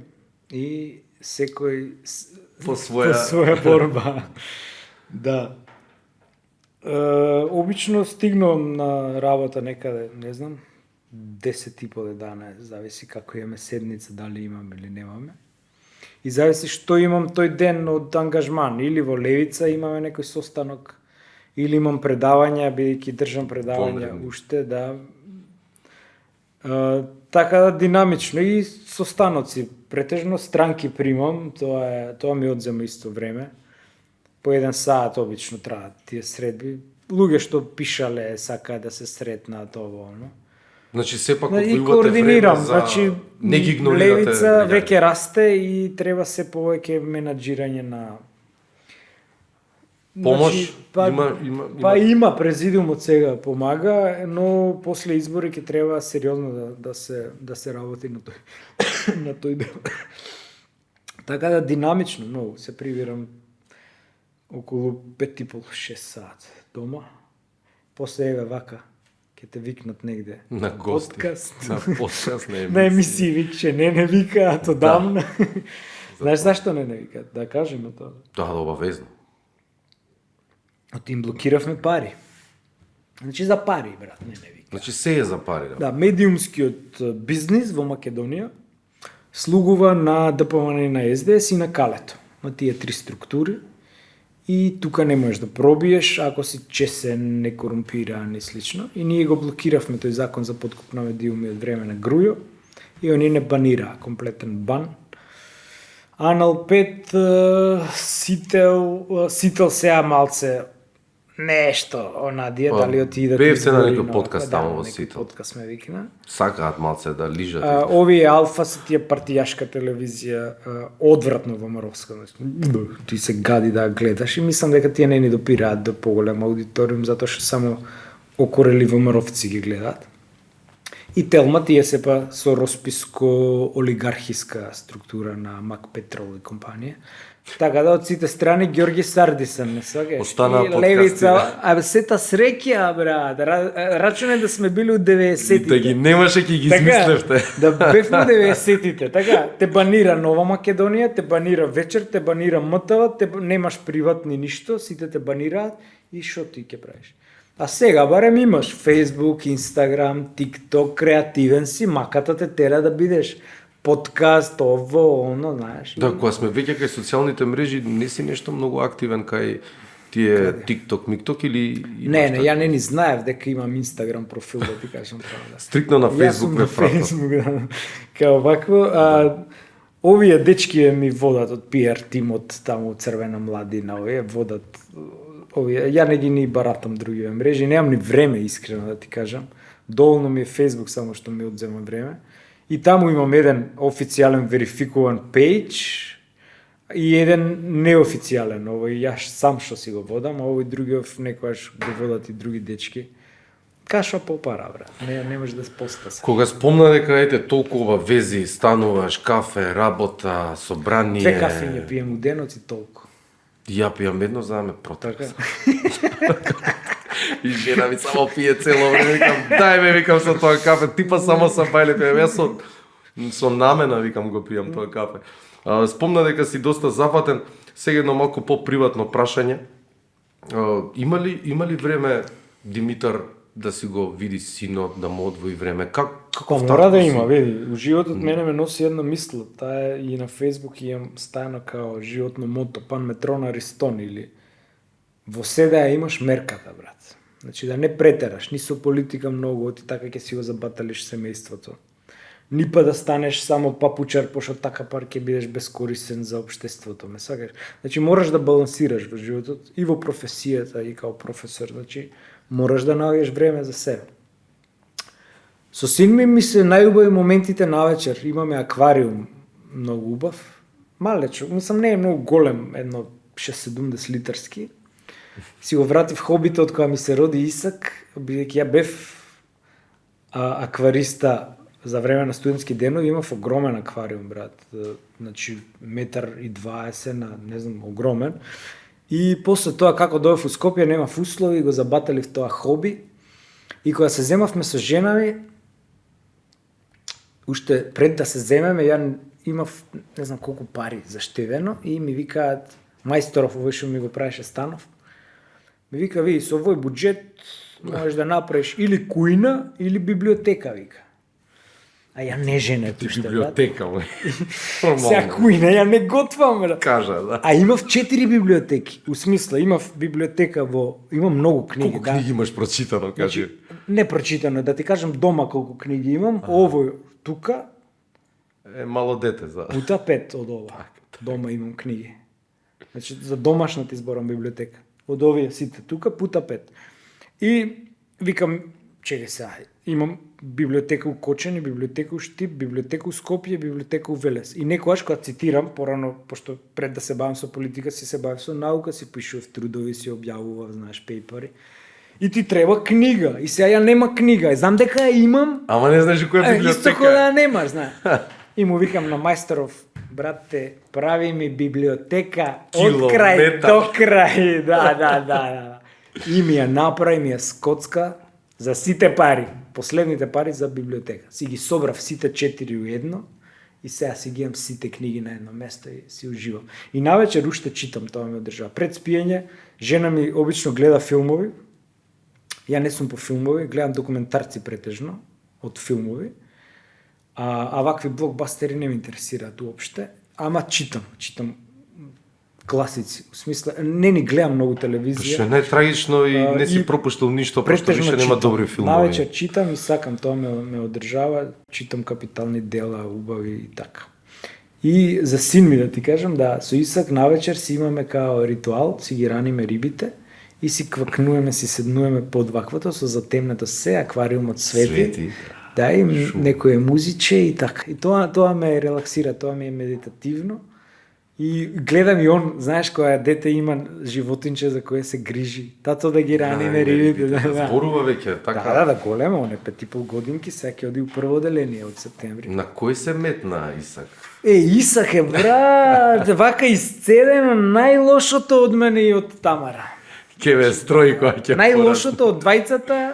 и секој По своја борба. Да. Обично стигнувам на работа некаде, не знам, 10 и по дана, зависи како имаме седница, дали имаме или немаме. И зависи што имам тој ден од ангажман. Или во Левица имаме некој состанок, или имам предавања, бидејќи држам предавања уште, да. Така да динамично и состаноци, претежно странки примам, тоа ми одзема исто време. По 1 саат обично траат тие средби. Луѓе што пишале сакаат да се сретнат ово, но. Значи сепак И координирам, значи не ги игнорирате. Левица веќе расте и треба се повеќе менаџирање на помош. Значи, има президиумот сега помага, но после избори ќе треба сериозно да се работи на тој на тој дел. Така да динамично, многу се прибирам околу 5,5-6 сат дома. После еве вака ќе те викнат негде на гости. Подкаст. На подкаст, на емисии викче, не викаат одамна. Знаеш зашто не викаат? Да кажеме тоа. Да, обавезно. Им блокиравме пари. Значи за пари, брат, не викаат. Значи се е за пари, да. Да, медиумскиот бизнис во Македонија слугува на ДПМН и на СДС и на Калето, на тие 3 структури. И тука не можеш да пробиеш ако си чесен, некорумпиран и слично. И ние го блокиравме тој закон за подкуп на медиуми од време на Грујо и они не банира, комплетен бан. Анал 5, Сител сега малце нешто, онадија, дали отидат бев се на некој подкаст таму во Сител. Подкаст ме викна. Сакаат малце да лижат. Овие Алфа се тие партијашка телевизија, одвратно ВМРО-вска. Ти се гади да гледаш и мислам дека тие не ни допираат до поголем аудиториум, затоа што само окорели ВМРО-вци ги гледаат. И Телма тие се па со росписко-олигархиска структура на Мак Петрол и компанија. Така да од сите страни Ѓорги Сардисен, не сакаш? Остана подкасти. Левица, сета среќа, брат. Рачуне да сме били од 90-тите. Да ги немаше ки ги измислевте. Да бевме 90-тите. Така, те банира Нова Македонија, те банира Вечер, те банира МТВ, те немаш приватни ништо, сите те банираат и што ти ќе правиш? А сега барем имаш Facebook, Instagram, TikTok, креативен си, маката те тера да бидеш подкаст, ово, оно, знаеш. Да, кога сме веќе кај социјалните мрежи, не си нешто многу активен кај тие TikTok, MikTok или... Не, ја не ни знаев дека имам Instagram профил, да ти кажам правда. Стрикно на Facebook ме пратат. Да. Као вакво, овие дечки ми водат од PR тимот таму Црвена младина, овие водат овие, ја не ги ни баратам другиве мрежи, немам ни време искрено да ти кажам. Доволно ми е Facebook само што ми одзема време. И таму имам еден официјален верификуван пејдж и еден неофицијален, овој јас сам што си го водам, а овој другиот некојаш го водат и други дечки. Каша по пара, брат. Не може да споста се. Кога спомна дека ете толкова вези, стануваш, кафе, работа, собрание... 2 кафења пием у денот и толку. Ја пијам едно за да ме протека. Така. И жена ми само пие цело време, викам, дај ме, викам, со тоа кафе, типа само сам бајле пијам, јас со намена, викам, го пијам тоа кафе. Спомна дека си доста зафатен, сега едно малку по-приватно прашање. Има ли време Димитар да си го види синот, да му одвои време? Како мора да има, види. У животот мене ме носи една мисла, таа е и на Facebook имам стајано као животно мото, пан метрон Аристон или во се да ја имаш мерката, брат. Значи да не претераш, ни со политика многу, ти така ќе си го забаталиш семејството. Ни па да станеш само папучар, пошто така пар ќе бидеш бескорисен за општеството, ме сакаш. Значи мораш да балансираш во животот и во професијата и као професор, значи мораш да наоѓаш време за себе. Со син ми се најубави моментите навечер. Имаме аквариум, многу убав. Малечко, мислам не е многу голем, едно 6-70 литарски. Си го вратив хобито од кога ми се роди Исак, бидејќи ја бев аквариста за време на студентски денови, имав огромен аквариум, брат. Значи, 1,20 м на, не знам, огромен. И после тоа, како дојдов у Скопје, немав услови, го забатали в тоа хоби. И кога се земавме со жена ми, уште пред да се земеме, ја имав не знам колку пари заштедено и ми викаат, мајсторов овој што ми го правеше станов, ми вика, види, со овој буџет можеш да направиш или кујна, или библиотека, вика. А ја не женев уште, брат. Библиотека, бе. Сега кујна, ја не готвам, брат. Кажа, да. А имав 4 библиотеки. У смисла, имав библиотека имам многу книги. Колку книги имаш прочитано, кажи? Значи, не прочитано, да ти кажам дома колку книги имам, овој тука, Е, мало дете, за. пута 5 од ова. Дома имам книги. Значи, за домашната изборам библиотека. Од овие сите тука, пута 5. И викам, чекај сега, имам библиотека у Кочани, библиотека у Штип, библиотека у Скопје, библиотека у Велес. И некогаш кога цитирам, порано, пошто пред да се бавам со политика, си се бавам со наука, си пишував трудови, си објавував, знаеш, пейпери. И ти треба книга. И сега ја нема книга. И знам дека ја имам. Ама не знаеш која библиотека. Исто кој да ја немаш, знаеш. И му викам на мајсторов, брате, прави ми библиотека од крај до крај. Да. И ми ја направи, ми ја скоцка за сите пари. Последните пари за библиотека. Си ги собрав сите 4 у едно и сега си ги имам сите книги на едно место и си уживам. И навечер уште читам, тоа ме одржава. Пред спиење, жена ми обично гледа филмови. Ја не сум по филмови, гледам документарци претежно од филмови. А вакви блокбастери не ме интересираат уопште. Ама читам класици. У смисла, не ни гледам многу телевизија. Што е најтрагично и не си пропуштал ништо, пошто више нема добри филмови. Навечер читам и сакам, тоа ме одржава. Читам капитални дела, убави и така. И за син ми да ти кажам, да, со Исак навечер си имаме као ритуал, си ги раниме рибите и си квакнуваме, си седнуваме под ваквото со затемнето се, аквариумот свети. Да, и некој музиче и така. И тоа ме релаксира, тоа ми е медитативно. И гледам и он, знаеш, која дете има животинче за кое се грижи. Тато да ги раниме рибите. Да, зборува веќе, така. Да, големо, он е 5,5 годинки, сега ќе оди у прво оделение од септември. На кој се метна Исак? Исак е, брат, вака изцедено најлошото од мене и од Тамара. Ке ве строи која ќе најлошото од двајцата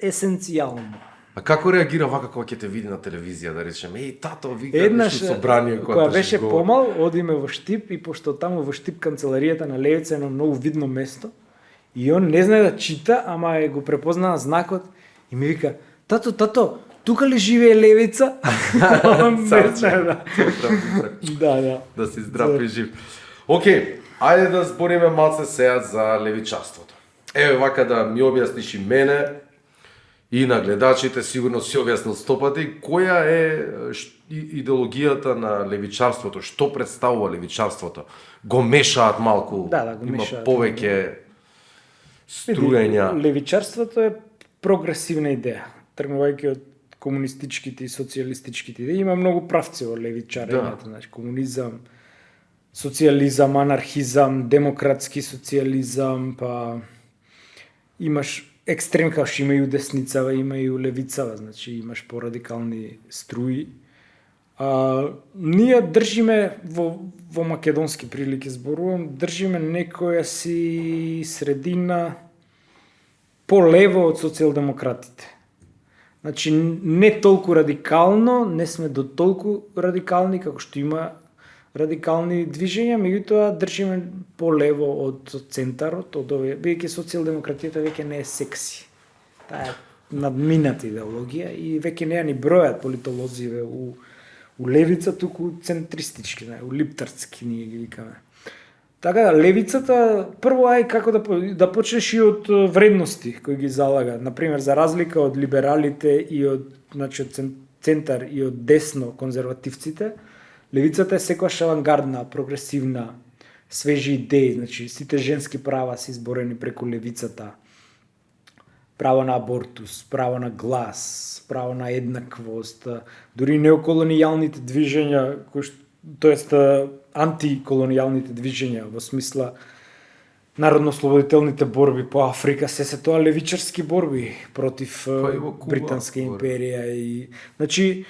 есенцијално. А како реагира вака кога ќе те види на телевизија, да речеме, тато, вика, еднаш собрание кога беше помал, одиме во Штип и пошто таму во Штип канцеларијата на Левица е на многу видно место и он не знае да чита, ама го препознава знакот и ми вика, тато, тука ли живее Левица? Да. Да си здрав и жив. Океј, ајде да збориме малце сега за левичарството. Еве вака да ми објасниш и мене, и на гледачите сигурно си објаснил стопати, која е идеологијата на левичарството, што представува левичарството? Го мешаат малку, да, го има мешаат, повеќе струјања. Левичарството е прогресивна идеја, тргнувајќи од комунистичките и социјалистичките идеи, има многу правци во левичарењето, значи комунизам, социјализам, анархизам, демократски социјализам, па имаш екстрем као што има и у десницава, има и у левицава, значи имаш порадикални струи. Ние држиме во македонски прилики зборувам, држиме некоја си средина полево од социјалдемократите. Значи не толку радикално, не сме до толку радикални како што има радикални движења, меѓутоа држиме полево од центарот, од овие, бидејќи социјалдемократијата веќе не е секси. Таа е надмината идеологија и веќе не ја ни бројат политолозиве у левица, туку центристички, у липтарски ние ги викаме. Така да, левицата, прво како да почнеш и од вредности кои ги залага. Например, за разлика од либералите и од, значи, од центар и од десно конзервативците, левицата е секогаш авангардна, прогресивна, свежи идеи, значи сите женски права се изборени преку левицата. право на абортус, право на глас, право на еднаквост, дури неоколонијалните движења, тоест антиколонијалните движења во смисла народно-слободителните борби по Африка, се тоа левичарски борби против Британска империја и значи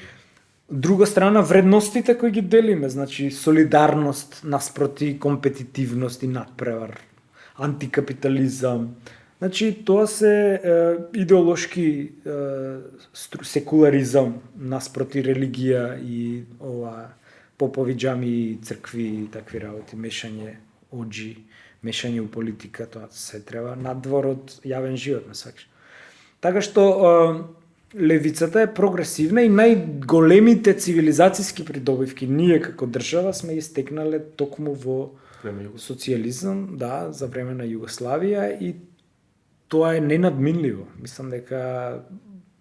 друга страна вредностите кои ги делиме, значи солидарност наспроти компетитивност и надпревар, антикапитализам. Значи тоа се идеолошки секуларизам наспроти религија и ова попови џами и цркви и такви работи, мешање оџи, мешање у политика, тоа се треба надвор од јавен живот, ме сакаш. Така што левицата е прогресивна и најголемите цивилизацијски придобивки ние како држава сме ги стекнале токму во социјализам, да, за време на Југославија и тоа е ненадминливо. Мислам дека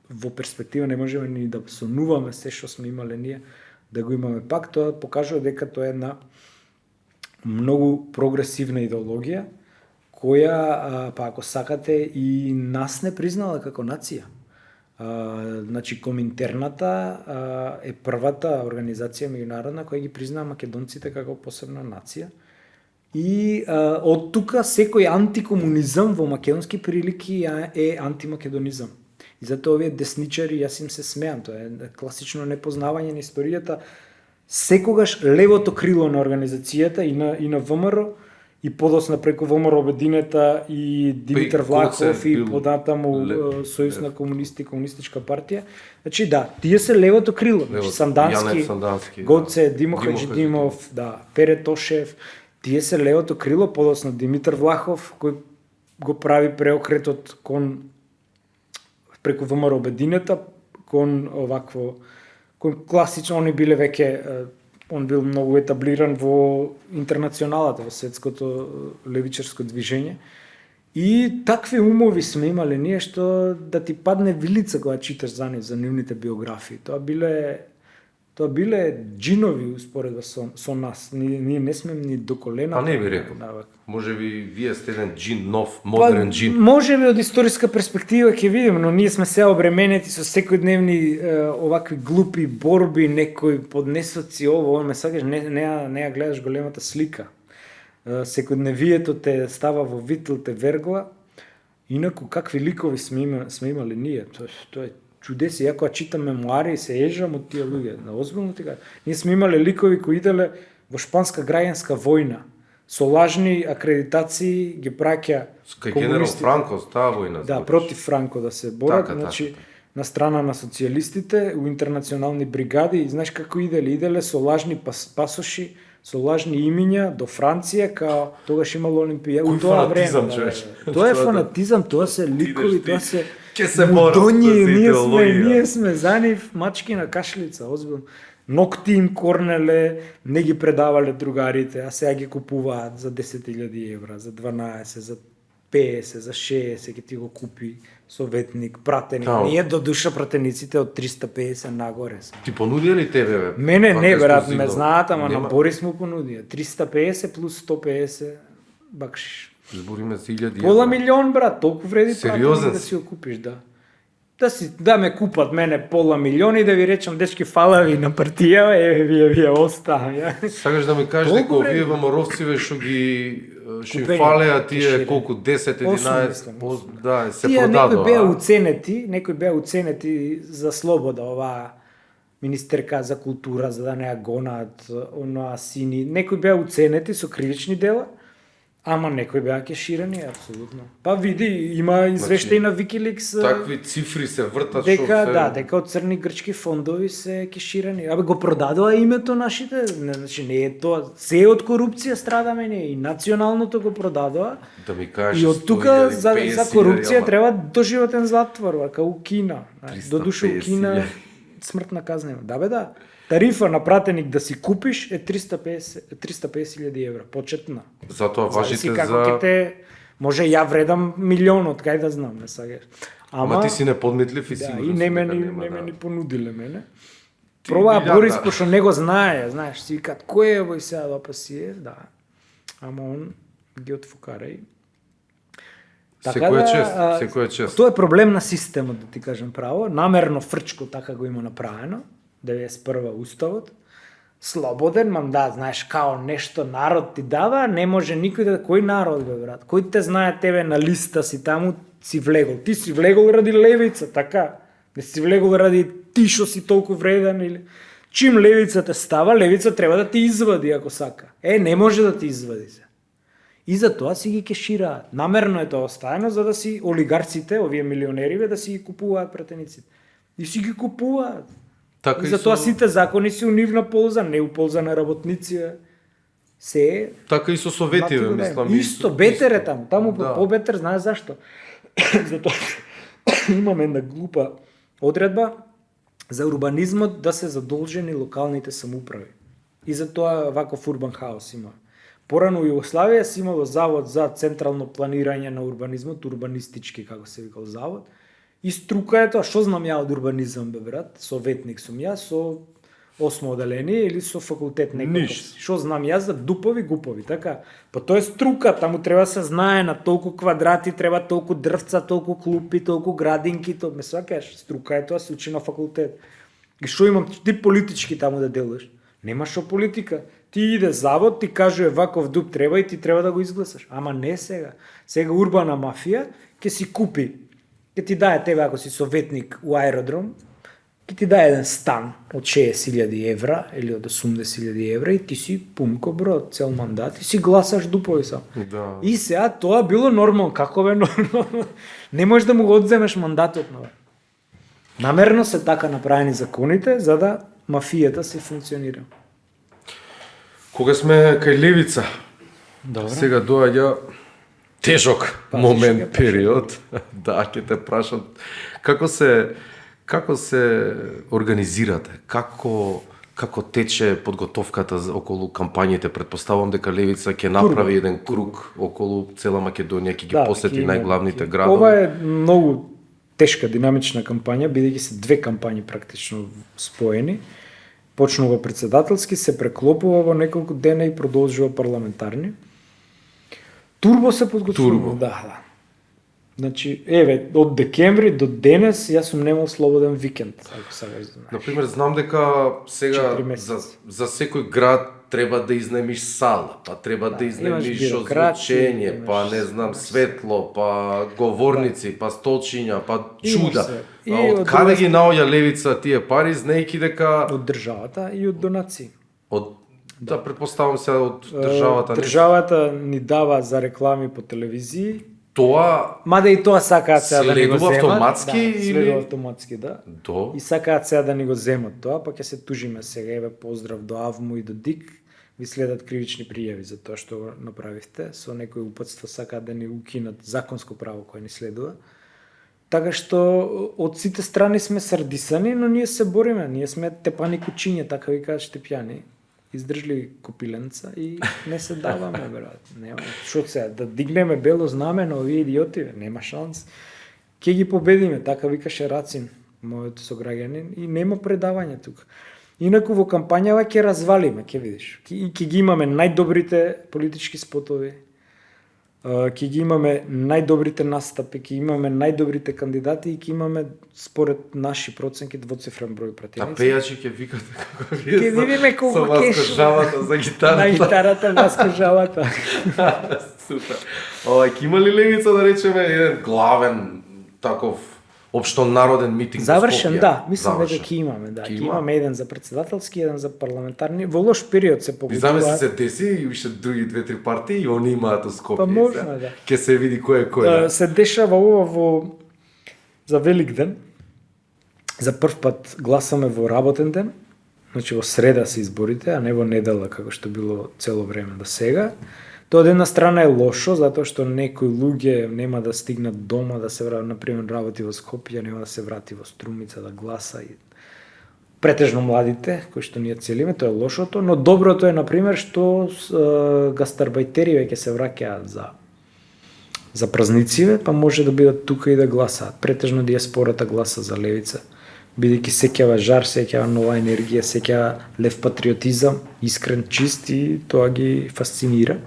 во перспектива не можеме ни да сонуваме се што сме имале ние да го имаме пак. Тоа покажува дека тоа е една многу прогресивна идеологија која, па ако сакате, и нас не признала како нација. Значи Коминтерната е првата организација меѓународна која ги признава македонците како посебна нација. И од тука секој антикомунизам во македонски прилики е антимакедонизам. И затоа овие десничари, јас им се смеам, тоа е класично непознавање на историјата. Секогаш левото крило на организацијата и на ВМРО и подосна преку ВМРО Обединета и Димитар Влахов и податаму Сојуз на комунисти, комунистичка партија. Значи да, тие се левото крило, значи Сандански, Гоце, Димо Хаџидимов, да, Пере Тошев, тие се левото крило, подосна Димитар Влахов кој го прави преокретот кон преку ВМРО Обединета кон овакво класично, они биле веќе, он бил многу етаблиран во интернационалата, во светското левичарско движење. И такви умови сме имале ние што да ти падне вилица кога читаш за нив, за нивните биографии. Тоа биле джинови успоредба со нас. Ние не сме ни до колена. А не би рекол. Може би вие сте еден джин, нов, модерен джин. Може би од историска перспектива ќе видиме, но ние сме се обременети со секојдневни овакви глупи борби, некои поднесоци, ово, ме сакаш, не ја гледаш големата слика. Секојдневието те става во витл, те вергла. Инаку какви ликови сме имали ние. Тоа е чудеси, ја кога читам мемуари и се ежам од тие луѓе, на озбилно тога. Ние сме имале ликови кои иделе во шпанска граѓанска војна, со лажни акредитации ги праќа генерал Франко таа војна. Да, против Франко да се борат, значи на страна на социјалистите, у интернационални бригади, и знаеш како иделе со лажни пасоши, со лажни имиња до Франција, као тогаш имало Олимпија. Кој фанатизам, човече. Тоа е фанатизам, тоа се ликови, тоа се мудоњи, ние сме за нив мачки на кашлица, озбилно. Нокти им корнеле, не ги предавале другарите, а сега ги купуваат за 10.000 евра, за 12, за 50, за 60, ќе ти го купи советник, пратеник. Ние до душа пратениците од 350 нагоре. Ти понудија ли тебе, бе? Мене не, брат, ме знаат, ама на Борис му понудија. 350 плюс 150 бакшиш. Збориме за 1000 евра. Пола милион, брат, толку вреди пратеник да си го купиш, да. Да ме купат мене пола милион и да ви речам, дечки, фала ви на партија, вие оставам. Сакаш да ми кажеш дека овие ВМРО-вци што ги фалеа тие колку 10, 11, да, се продадоа. Некои беа уценети за слобода, оваа министерка за култура, за да не ја гонаат онаа сини. Некои беа уценети со кривични дела, ама некои беа кеширани, апсолутно. Па види, има извештаи на Wikileaks. Такви цифри се вртат дека од црни грчки фондови се кеширани. Абе го продадоа името нашите, значи не е тоа, се од корупција страдаме ние и националното го продадоа. Да ми кажеш. И од тука за корупција треба доживотен затвор, како у Кина. Додуше у Кина смртна казна. Да бе да. Тарифа на пратеник да си купиш е 350.000 евра, почетна. Затоа важите за... Може ја вредам милионот, кај да знам, не сагаш. Ама ти си неподметлив и сигурно. Да, и не ме понудиле мене. Пробаа Борис, пошто не го знае, знаеш, си викат, кој е овој сега да па си е, да. Ама он ги отфукара и... Секој е чест. Тоа е проблем на системот, да ти кажем право. Намерно фрчко така го има направено, 91 уставот. Слободен мандат, знаеш, као нешто народ ти дава, не може никој да... Кој народ, бе, брат? Кој те знае тебе на листа си таму, си влегол? Ти си влегол ради левица, така? Не си влегол ради ти шо си толку вреден или... Чим левица те става, левица треба да ти извади ако сака. Не може да ти извади се. И за тоа си ги кешираат. Намерно е тоа оставено за да си олигарците, овие милионериве, да си ги купуваат претениците. И си ги купуваат. Така и затоа сите закони си у нивна полза, не у полза на работници. Се така и со советиве, мислам. Исто, бетер е таму. Таму по-бетер, знаеш зашто? Затоа имаме една глупа одредба за урбанизмот да се задолжени локалните самоуправи. И затоа ваков урбан хаос има. Порано у Југославија си имало завод за централно планирање на урбанизмот, урбанистички, како се викал завод. И струка е тоа, што знам ја од урбанизам, бе брат, советник сум ја, со 8 оделение или со факултет некој. Што знам јас за дупови, гупови, така? Па тоа е струка, таму треба се знае на толку квадрати, треба толку дрвца, толку клупи, толку градинки, ме свакаш, струка е тоа, се учи на факултет. И што имам ти политички таму да делаш? Нема шо политика. Ти иде завод, ти кажува ваков дуб треба и ти треба да го изгласаш. Ама не сега. Сега урбана мафија ќе си купи, ќе ти даде тебе ако си советник у аеродром, ќе ти даде еден стан од 60.000 евра или од 80.000 евра и ти си пумко брод цел мандат и си гласаш дупови сам. Да. И сега тоа било нормално. Како бе нормално? Не можеш да му го одземеш мандатот на. Намерно се така направени законите за да мафијата се функционира. Кога сме кај левица, Добре. сега доаѓа тежок момент, период. Да, ќе те прашам како се организирате? Како тече подготовката околу кампањите? Предпоставувам дека левица ќе направи еден круг околу цела Македонија, ќе ги посети најглавните градови. Ова е многу тешка динамична кампања, бидејќи се две кампањи практично споени. Почнува председателски, се преклопува во неколку дена и продолжува парламентарни. Турбо се подготвува. Да. Значи, од декември до денес јас сум немал слободен викенд, ако сакаш да знаеш. Например, знам дека сега за секој град треба да изнемиш сала, па треба да изнемиш озвучење, па не знам светло, па говорници, па столчиња, па чуда. Од каде ги наоѓа левица тие пари, знаејќи дека од државата и од донации. Да, предпоставам се од државата. Државата ни дава за реклами по телевизии. Тоа Мада и тоа сакаат сега да ни го земат. Автоматски или следува автоматски, да. До. И сакаат сега да ни го земат тоа, па ќе се тужиме сега, поздрав до АВМУ и до ДИК. Ви следат кривични пријави за тоа што го направивте, со некои упатства сакаат да ни укинат законско право кое ни следува. Така што од сите страни сме сардисани, но ние се бориме, ние сме тепани кучиња, така ви кажат Штепјани. Издржливи копиленца и не се даваме, брат. Нема. Што сега, да дигнеме бело знаме на овие идиоти, нема шанс. Ќе ги победиме, така викаше Рацин, мојот сограѓанин, и нема предавање тука. Инаку во кампањава ќе развалиме, ќе видиш. Ќе ги имаме најдобрите политички спотови, ќе ги имаме најдобрите настапи, ќе имаме најдобрите кандидати и ќе имаме според наши проценки двоцифрен број пратеници. А пејачи ќе викате како вие. Ќе видиме колку кеш. Со жавата за гитарата. На гитарата Васко жавата. Супер. Ќе има ли левица да речеме еден главен таков општонароден митинг завршен, во Скопје? да, мислам дека ќе имаме, да. Ќе имаме еден за председателски, еден за парламентарни. Во лош период се погодуваат. Знаме се деси и уште други 2-3 партии и они имаат Скопје. Па можно, да. Ќе се види кој е кој. Се дешава ова за Великден. За прв пат гласаме во работен ден. Значи во среда се изборите, а не во недела како што било цело време до сега. Тоа од една страна е лошо, затоа што некои луѓе нема да стигнат дома да се вратат, например, работи во Скопје, нема да се врати во Струмица да гласа и претежно младите, кои што ние целиме, тоа е лошото, но доброто е, например, што гастарбајтери веќе се враќаат за празнициве, па може да бидат тука и да гласаат. Претежно диаспората гласа за левица, бидејќи сеќава жар, сеќава нова енергија, сеќава лев патриотизам, искрен, чист и тоа ги фасцинира.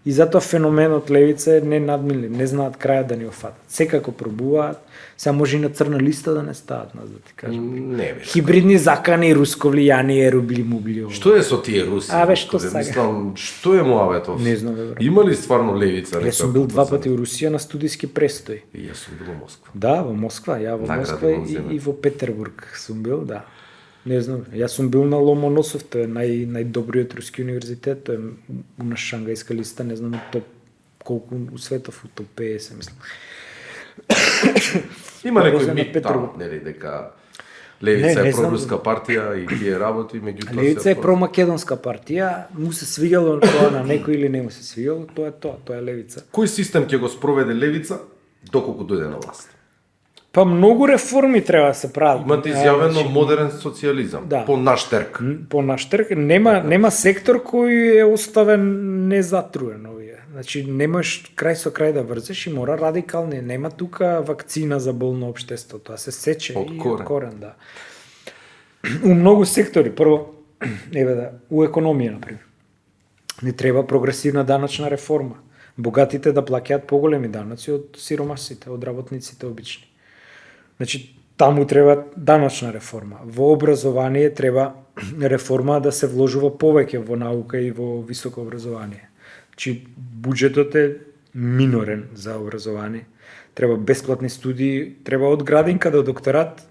И затоа феноменот левица е ненадмилив, не знаат крајот да ни го фатат. Секако пробуваат, сега може и на црна листа да не стават нас, да ти кажам. Не бе. Хибридни закани, русковлијани, ерубли, мубли. Што е со тие руси? Абе, што Господи, сега? Мислам, што е муабетов? Не знам, бе, брат. Има ли стварно левица? Јас сум бил 2 пати у Русија на студиски престој. И јас сум бил во Москва. Да, во Москва, ја во Награди Москва го земе. и во Петербург сум бил, да. Не знам, јас сум бил на Ломоносов, тој е најдобриот руски универзитет, тој е на Шангајска листа, не знам топ колку у светов, у топ 50, мислам. Има некој Возен на мит Петроград. таму, нели, дека левица Не е знам. проруска партија и тие работи, меѓутоа Левица е промакедонска партија, му се свиѓало тоа на некој или не му се свиѓало, тоа е левица. Кој систем ќе го спроведе левица доколку дојде на власт? Па многу реформи треба да се прават. Имате изјавено модерен социјализам, Да. по наш терк. По наш трг нема сектор кој е оставен незатруен овие. Значи немаш крај со крај да врзеш и мора радикални. Нема тука вакцина за болно општество, тоа се сече Од и корен. од корен, да. У многу сектори, прво, у економија на пример. Не треба прогресивна даночна реформа. Богатите да плаќаат поголеми даноци од сиромасите, од работниците обични. Значи, таму треба даночна реформа. Во образование треба реформа да се вложува повеќе во наука и во високо образование. Значи, буџетот е минорен за образование. Треба бесплатни студии, треба од градинка до докторат,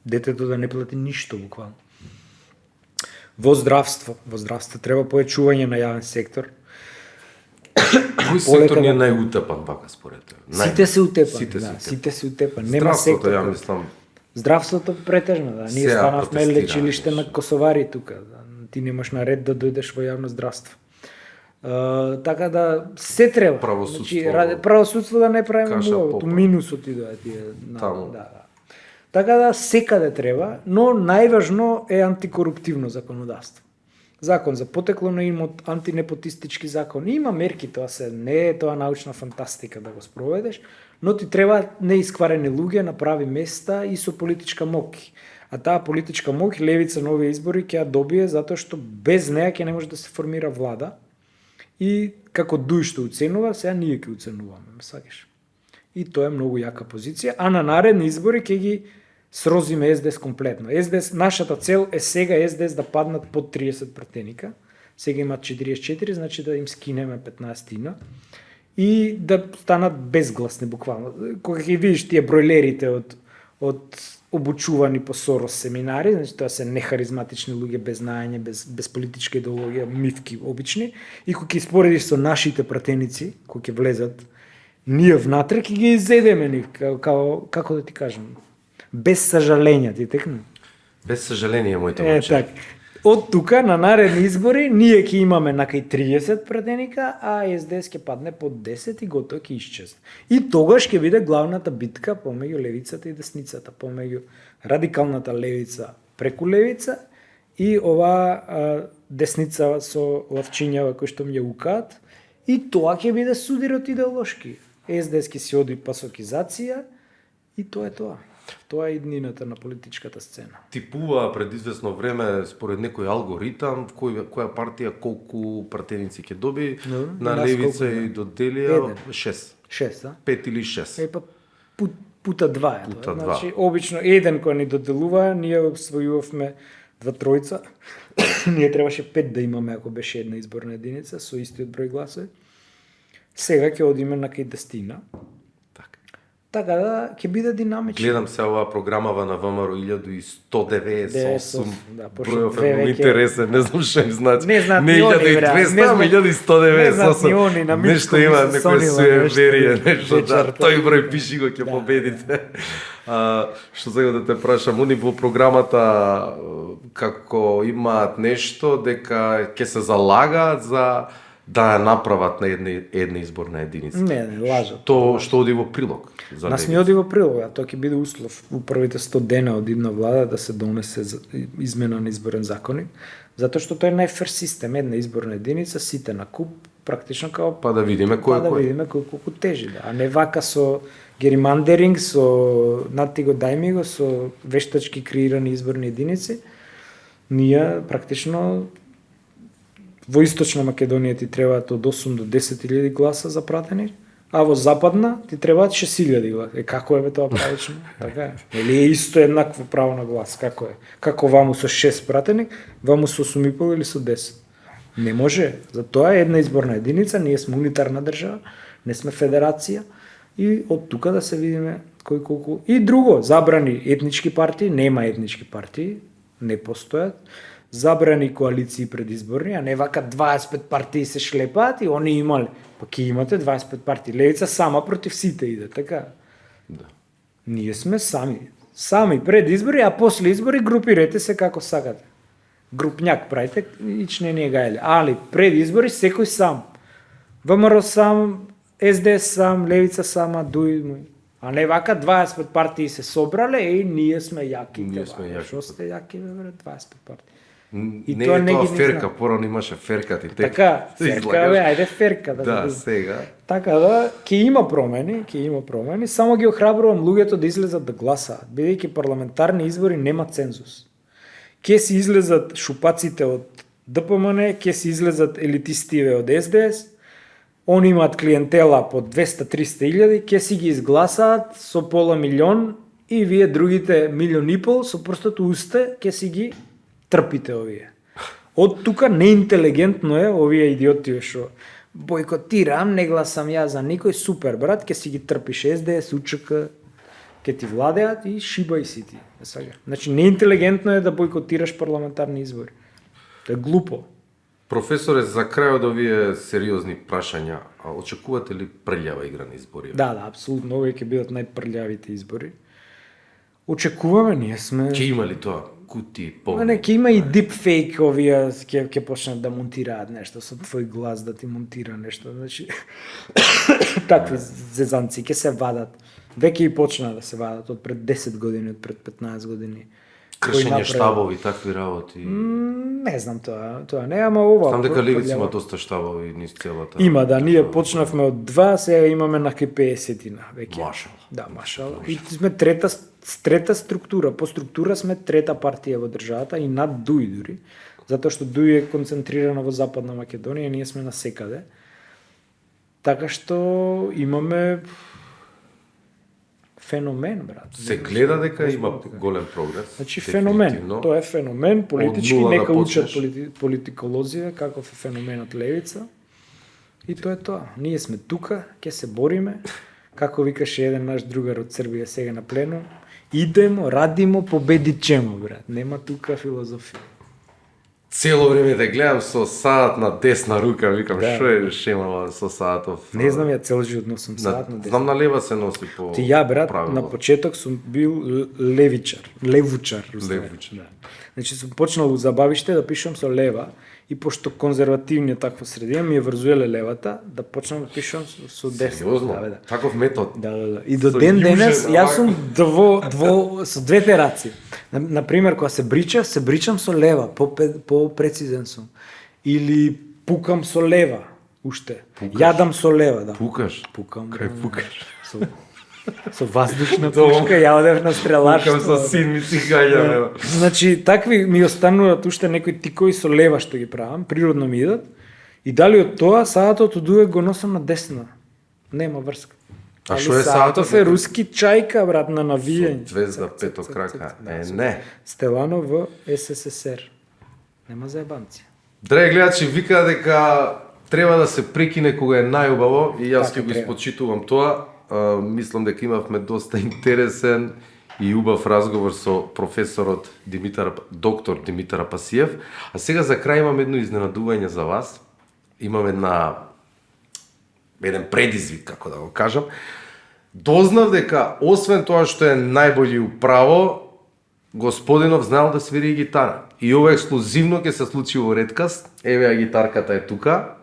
детето да не плати ништо буквално. Во здравство треба појачување на јавен сектор. Кој сектор ни е најутепан вака според тебе? Сите се утепани, Сите се утепани. Нема Здравството, сектор. ја мислам, Здравството претежно, да. Ние Сега станавме протестира, лечилиште знаеш. на косовари тука. Да. Ти немаш наред да дојдеш во јавно здравство. Така да се треба. Правосудство. Правосудство да не правиме Каша муавот, попа. минусот и да тие. Таму. Да. Така да секаде треба, но најважно е антикоруптивно законодавство. Закон за потекло на имот, антинепотистички закон. Има мерки, тоа се не е тоа научна фантастика да го спроведеш, но ти треба неискварени луѓе на прави места и со политичка моќ. А таа политичка моќ левица на овие избори ќе ја добие затоа што без неа ќе не може да се формира влада. И како Дуј што уценува, сега ние ќе уценуваме, ме сакаш. И тоа е многу јака позиција, а на наредни избори ќе ги срозиме СДС комплетно. СДС, нашата цел е сега СДС да паднат под 30 пратеника. Сега имат 44, значи да им скинеме 15 и да станат безгласни буквално. Кога ќе видиш тие бройлерите од обучувани по Сорос семинари, значи тоа се нехаризматични луѓе без знаење, без политичка идеологија, мивки обични, и кога ќе споредиш со нашите пратеници, кои ќе влезат, ние внатре ќе ги изедеме нив, како да ти кажам, без сажалење, ти текна. без сожаление, моите Е, момче. така. Од тука на наредни избори ние ќе имаме накај 30 пратеника, а СДС ќе падне под 10 и готово ќе исчезне. И тогаш ќе биде главната битка помеѓу левицата и десницата, помеѓу радикалната левица преку левица и ова десница со лавчињава кои што ми ја укаат, и тоа ќе биде судирот идеолошки. СДС ќе си оди пасокизација и тоа е тоа. Тоа е иднината на политичката сцена. Типува пред известно време според некој алгоритам која партија колку пратеници ќе доби, на нас левица колку, и да? доделија Еден. 6. 6, а? 5 или 6. Па пута 2 е. Пута Тоа. два. Значи, обично еден кој ни доделува, ние освојувавме 2-3. Ние требаше 5 да имаме ако беше една изборна единица со истиот број гласови. Сега ќе одиме на кај 10. Така да ќе биде динамично. Гледам се оваа програмава на ВМРО 1198. Да, пошто Бројов две е многу веќе- интересен, не знам што им значи. Не знаат не ни они, брат, 1200, не знаат- 1198. не знаат ни они, на Нешто Мичко има, ми се некој сонила суеверие, нешто нешто, да, вечерта. тој број пиши го ќе Да, победите. Што сега да те прашам, они во програмата како имаат нешто дека ќе се залагаат за да ја направат на една изборна единица. Не, лажат. То што оди во прилог за Нас левица. ни оди во прилог, а тоа ќе биде услов у првите 100 дена од идна влада да се донесе измена на изборен законник, затоа што тој е најфер систем, една изборна единица, сите на куп, практично као Па да видиме кој е да кој. видиме колку тежи, да. А не вака со геримандеринг, со нати го дај ми го, со вештачки креирани изборни единици, ние практично во Источна Македонија ти требаат од 8 до 10.000 гласа за пратеник, а во Западна ти требаат 6.000 гласа. Како е бе тоа правично? Така е. Или е исто еднакво право на глас? Како е? Како ваму со 6 пратеник, ваму со 8,5 или со 10? Не може. За тоа е една изборна единица, ние сме унитарна држава, не сме федерација и од тука да се видиме кој колку. И друго, забрани етнички партии, нема етнички партии, не постојат. Забрани коалиции предизборни, а не вака 25 партии се шлепаат и они имале. Па ќе имате 25 партии. Левица сама против сите иде, така? Да. Ние сме сами. Сами пред избори, а после избори групирете се како сакате. Групњак правите и не ни е гајле. Али пред избори секој сам. ВМРО сам, СДС сам, Левица сама, ДУИ. А не вака 25 партии се собрале и ние сме јаки. Ние сме јаки. Што сте јаки, бе, 25 партии? И не е тоа ферка, порано имаше ферка ти. Така, ферка, бе, ајде ферка. Да, сега. Така да, ќе има промени, само ги охрабрувам луѓето да излезат да гласаат, бидејќи парламентарни избори нема цензус. Ке си излезат шупаците од ДПМН, ке си излезат елитистиве од СДС, они имаат клиентела по 200-300 илјади, ке си ги изгласаат со пола милион и вие другите 1,5 милион со простото усте ке си ги трпите овие. Од тука неинтелигентно е овие идиоти што бойкотирам, не гласам ја за никој, супер брат, ке си ги трпиш СДС, УЧК, ке ти владеат и шибај си ти. Значи неинтелигентно е да бойкотираш парламентарни избори. Тоа е глупо. Професоре, за крај од овие сериозни прашања, очекувате ли прљава игра на избори? Да, апсолутно, овие ќе бидат најпрљавите избори. Очекуваме, ние сме... Ќе има ли тоа? Кути, Не, ќе има и deepfake овие, ќе почнат да монтираат нешто со твој глас, да ти монтира нешто, значи такви зезанци ќе се вадат. Веќе и почна да се вадат од пред 10 години, од пред 15 години. Кршење штабови, такви работи. Не знам тоа не, ама ова. Знам дека Левица има доста штабови низ целата. Има, да, ние почнавме од 2, сега имаме на 50-тина веќе. Машал. Да, машал. И сме трета структура. По структура сме трета партија во државата и над ДУИ дури. Затоа што ДУИ е концентрирана во Западна Македонија, ние сме на секаде. Така што имаме феномен, брат. Се гледа дека има голем прогрес. Значи феномен, тоа е феномен, политички, нека да учат политиколозија, каков е феноменот Левица. И тоа е тоа. Ние сме тука, ќе се бориме. Како викаше еден наш другар од Србија сега на пленум, идемо, радимо, победит чему, брат. Нема тука филозофија. Цело време да гледам со саат на десна рука, викам, што е шемава со саатов? Не знам, ја цел живот носам саат на десна. Знам на лева се носи по Ти ја, брат, правило. на почеток сум бил левучар. Да. Значи сум почнал у забавиште да пишам со лева и пошто конзервативниот таква средина ми е врзуеле левата, да почнам да пишам со десна. Сериозно? Да. Таков метод? Да. И до ден денес јас сум со двете раци. Например, кога се бричам со лева, по прецизен сум. Или пукам со лева, уште. Јадам со лева, да. Пукаш? Пукам. Кај пукаш? Со воздушна пушка, ја одев на стреларство. Пукам со син ми си гаѓа. Значи, такви ми остануваат уште некои тикови со лева што ги правам, природно ми идат. И дали од тоа саатот од увек го носам на десна. Нема врска. А што е саатот? Е руски чајка, брат, на навијање. Со звезда петокрака. Не. Стелано во СССР. Нема заебанци. Драги гледачи, вика дека треба да се прекине кога е најубаво и јас ќе го треба. испочитувам тоа. Мислам дека имавме доста интересен и убав разговор со професорот доктор Димитар Апасиев. А сега за крај имам едно изненадување за вас. Имам еден предизвик, како да го кажам. Дознав дека освен тоа што е најбољи управо, господинов знаел да свири и гитара. И ова ексклузивно ќе се случи во Редкаст. Еве ја гитарката е тука.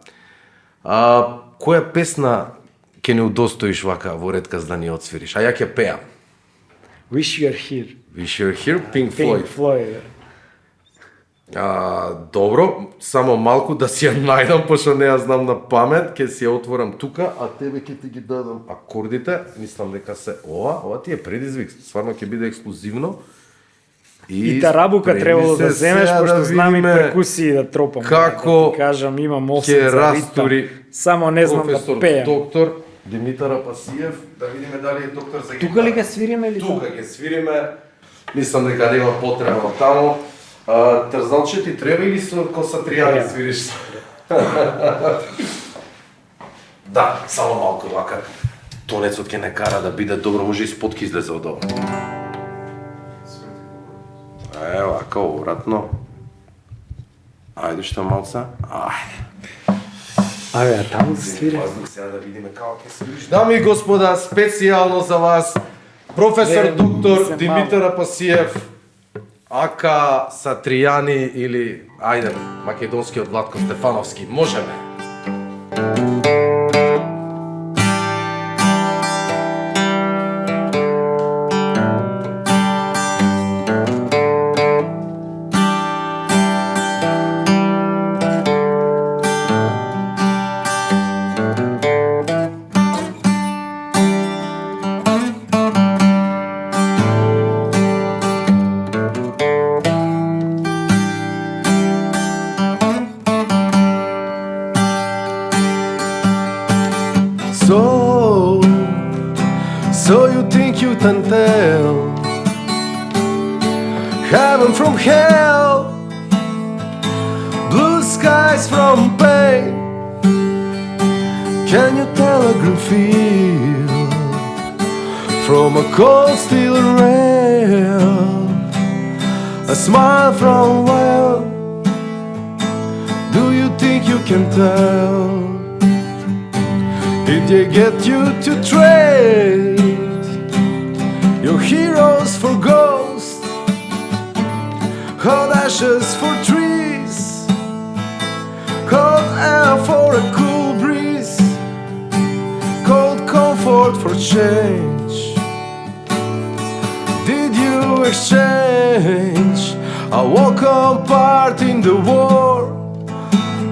Која песна ќе не удостоиш вака во Редкаст да ни отсвириш? А ја ќе пеам. Wish You're Here. Wish You're Here, Pink Floyd. Pink Floyd. Добро, само малку да си ја најдам, пошто не ја знам на памет, ќе си ја отворам тука, а тебе ќе ти ги дадам акордите. Мислам дека се ова ти е предизвик, стварно ќе биде ексклузивно. И тарабука преми требало се да земеш, сега пошто знам и видиме перкусии да тропам. како да ти кажам, имам осем ќе за растури ритам. Само не знам да професор пеем. доктор Димитар Апасиев, да видиме дали е доктор за гитара. Тука ли га свириме или Тука ќе свириме. Мислам дека нема потреба таму. Трзалче ти треба или со косатријани Треба. свириш? Да, само малку вака. Тонецот ќе не кара да биде добро, може и спотки излезе од ова. Вака, обратно. Ајде што малца. Ајде. Абе, а таму се свири? Воздух сега да видиме како ќе свириш. Дами и господа, специјално за вас, професор доктор се Димитар Апасиев, ака Сатријани или, ајде, македонскиот Владко Стефановски. Можеме. So you think you can tell heaven from hell, blue skies from pain? Can you tell a green field from a cold steel rail? A smile from well, do you think you can tell? Did they get you to trade your heroes for ghosts, hot ashes for trees, cold air for a cool breeze, cold comfort for change? Did you exchange a welcome part in the war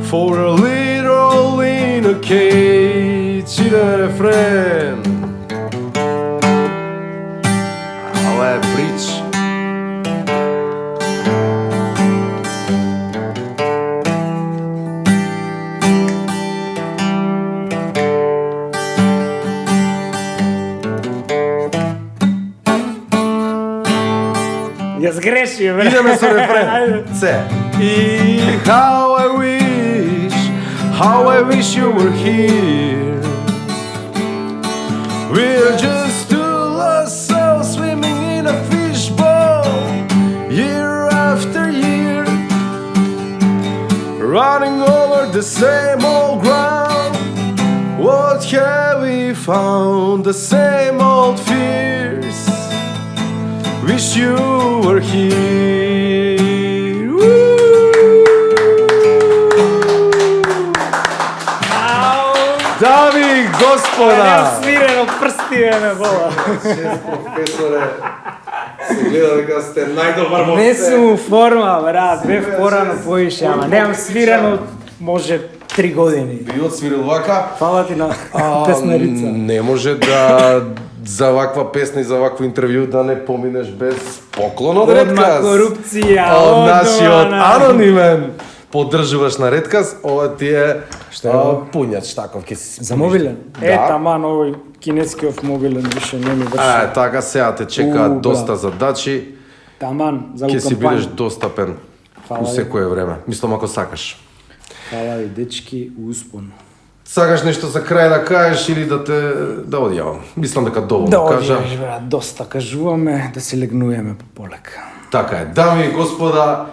for a little in a cage? Refren. Ова е прич. Ја сгреши, бе. Идеме со рефрен. Се. И how I wish you were here. We're just two lost souls swimming in a fishbowl, year after year, running over the same old ground. What have we found? The same old fears. Wish you were here. Woo! Дами и господа! Нема свирено прсти, ме бола. Шест професоре, се гледа дека сте најдобар во Не се. сум у форма, брат, бев порано поише, ама немам свирено, може 3 години. Би отсвирил вака. Фала ти на песнарица. Не може да за ваква песна и за вакво интервју да не поминеш без поклон од Одма Редказ. корупција, Од нашиот одма. анонимен поддржуваш на Редказ, ова ти е Што е ова? пуњач таков ќе си За мобилен? Да. Таман овој кинескиот мобилен више не ми врши. Така сега те чекаат Браво. доста задачи, Таман, за ќе си кампања. бидеш достапен Фала у ви. секое време. Мислам ако сакаш. Фала ви, дечки, успон. Сакаш нешто за крај да кажеш или да те да одјавам? Мислам дека доволно Да кажа. одиш, брат, доста кажуваме, да се легнуеме по полека. Така е. Дами и господа,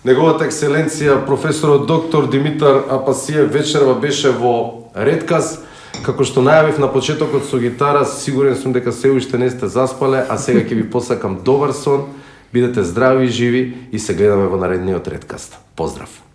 неговата екселенција професорот доктор Димитар Апасиев вечерва беше во Редказ. Како што најавив на почетокот со гитара, сигурен сум дека се уште не сте заспале, а сега ќе ви посакам добар сон, бидете здрави и живи и се гледаме во наредниот Редкаст. Поздрав!